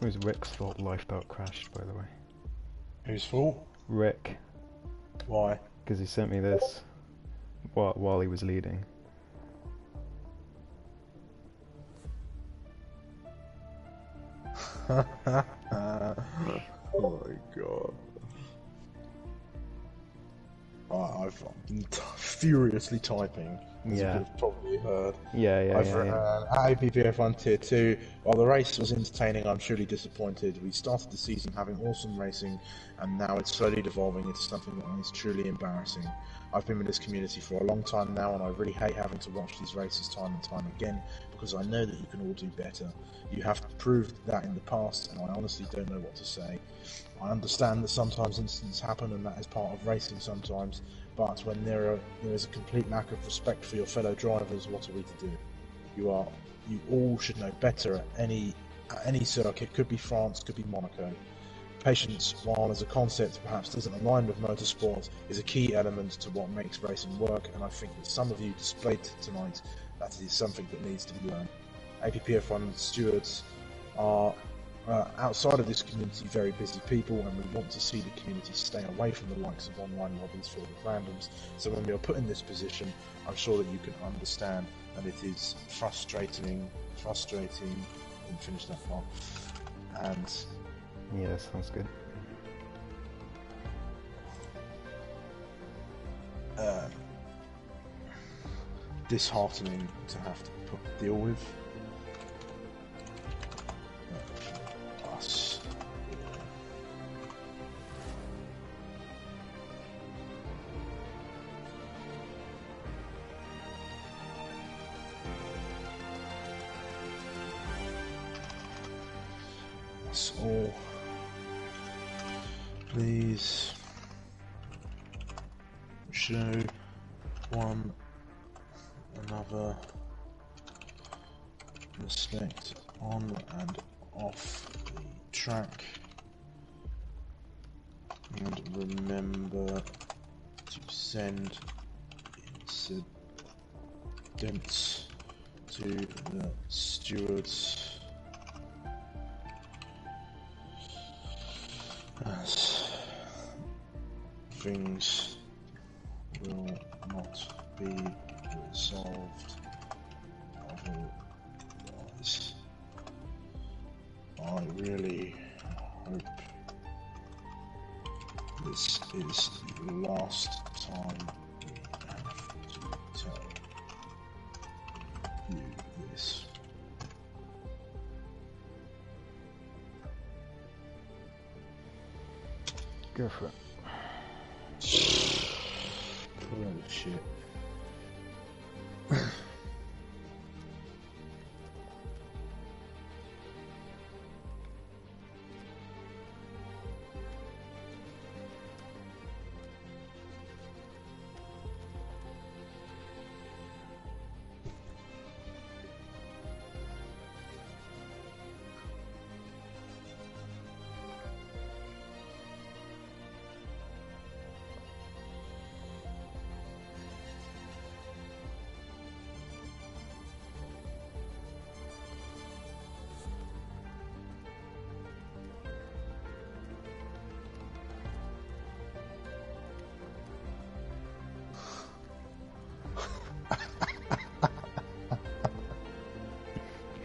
It was Rick's fault lifebelt crashed, by the way. Whose fault? Rick, Why? because he sent me this while he was leading. Oh my god. I've been furiously typing, as you could have probably heard. I've written APPF1 Tier 2. While the race was entertaining, I'm truly disappointed. We started the season having awesome racing, and now it's slowly devolving into something that is truly embarrassing. I've been with this community for a long time now, and I really hate having to watch these races time and time again, because I know that you can all do better. You have proved that in the past, and I honestly don't know what to say. I understand that sometimes incidents happen, and that is part of racing sometimes, but when there is a complete lack of respect for your fellow drivers, what are we to do? You all should know better at any circuit. Could be France, could be Monaco. Patience, while as a concept perhaps doesn't align with motorsport, is a key element to what makes racing work, and I think that some of you displayed tonight that is something that needs to be learned. APPF1 stewards are outside of this community very busy people, and we want to see the community stay away from the likes of online lobbies filled with randoms. So when we are put in this position, I'm sure that you can understand that it is frustrating, and finish that part, and yeah, sounds good. Disheartening to have to deal with. Us. Us all. Please show one another respect on and off the track, and remember to send incidents to the stewards as things will not be resolved otherwise. I really hope this is the last time we have to tell you this. Go for it. Oh shit.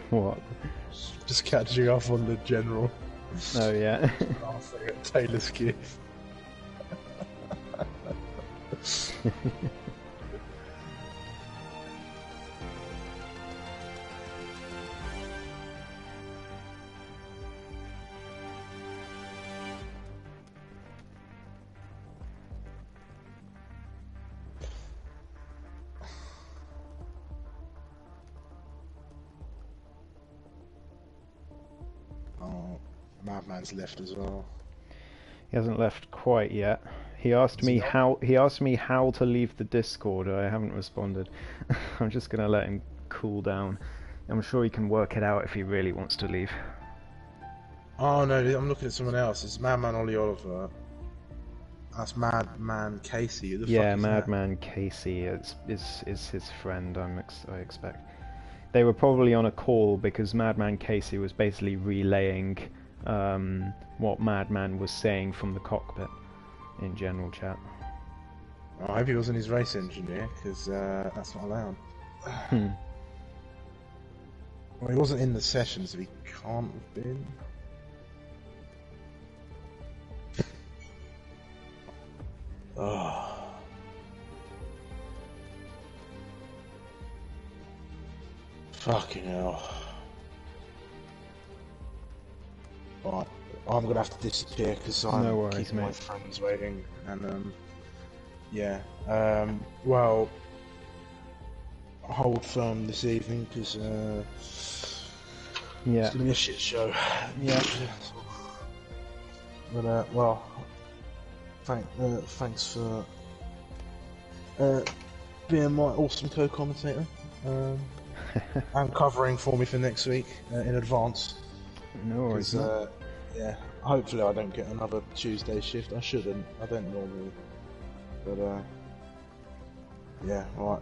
What? Just catching up on the general. Oh yeah. Laughing at Taylor's gift. Oh, Madman's left as well. He hasn't left quite yet. He asked me how to leave the Discord. I haven't responded. I'm just gonna let him cool down. I'm sure he can work it out if he really wants to leave. Oh no, I'm looking at someone else. It's Madman Ollie Oliver. That's Madman Casey. Who the Yeah, fuck is Madman Casey is his friend. I expect. They were probably on a call because Madman Casey was basically relaying what Madman was saying from the cockpit in general chat. I hope he wasn't his race engineer, because that's not allowed. Well, he wasn't in the session, so he can't have been. Oh. Fucking hell. Right, I'm gonna have to disappear because I'm keeping my friends waiting, and yeah, well, hold firm this evening because it's gonna be a shit show. Yeah. But well, thanks for being my awesome co-commentator and covering for me for next week in advance. No worries. Yeah, hopefully I don't get another Tuesday shift. I shouldn't. I don't normally. But yeah, right.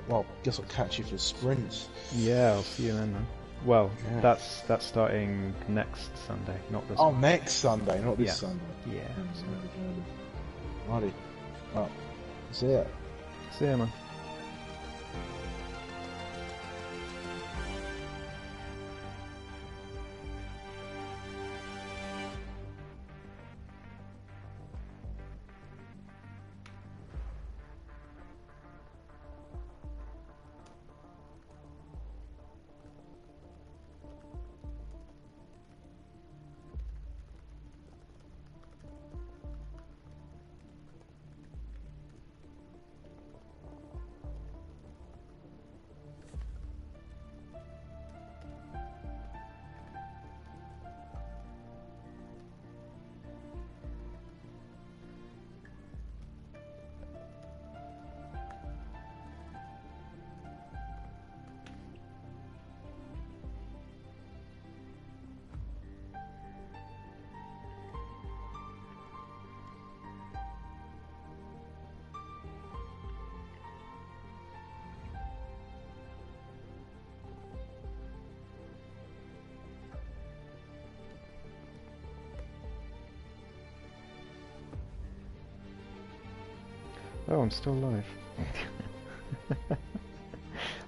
Well, guess I'll catch you for sprints. Yeah, I'll see you then. Well, yeah. That's starting next Sunday, not this. Oh, next Sunday, not this Sunday. Yeah. Righty. Right. See ya. See ya, man. Oh, I'm still alive.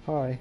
Hi.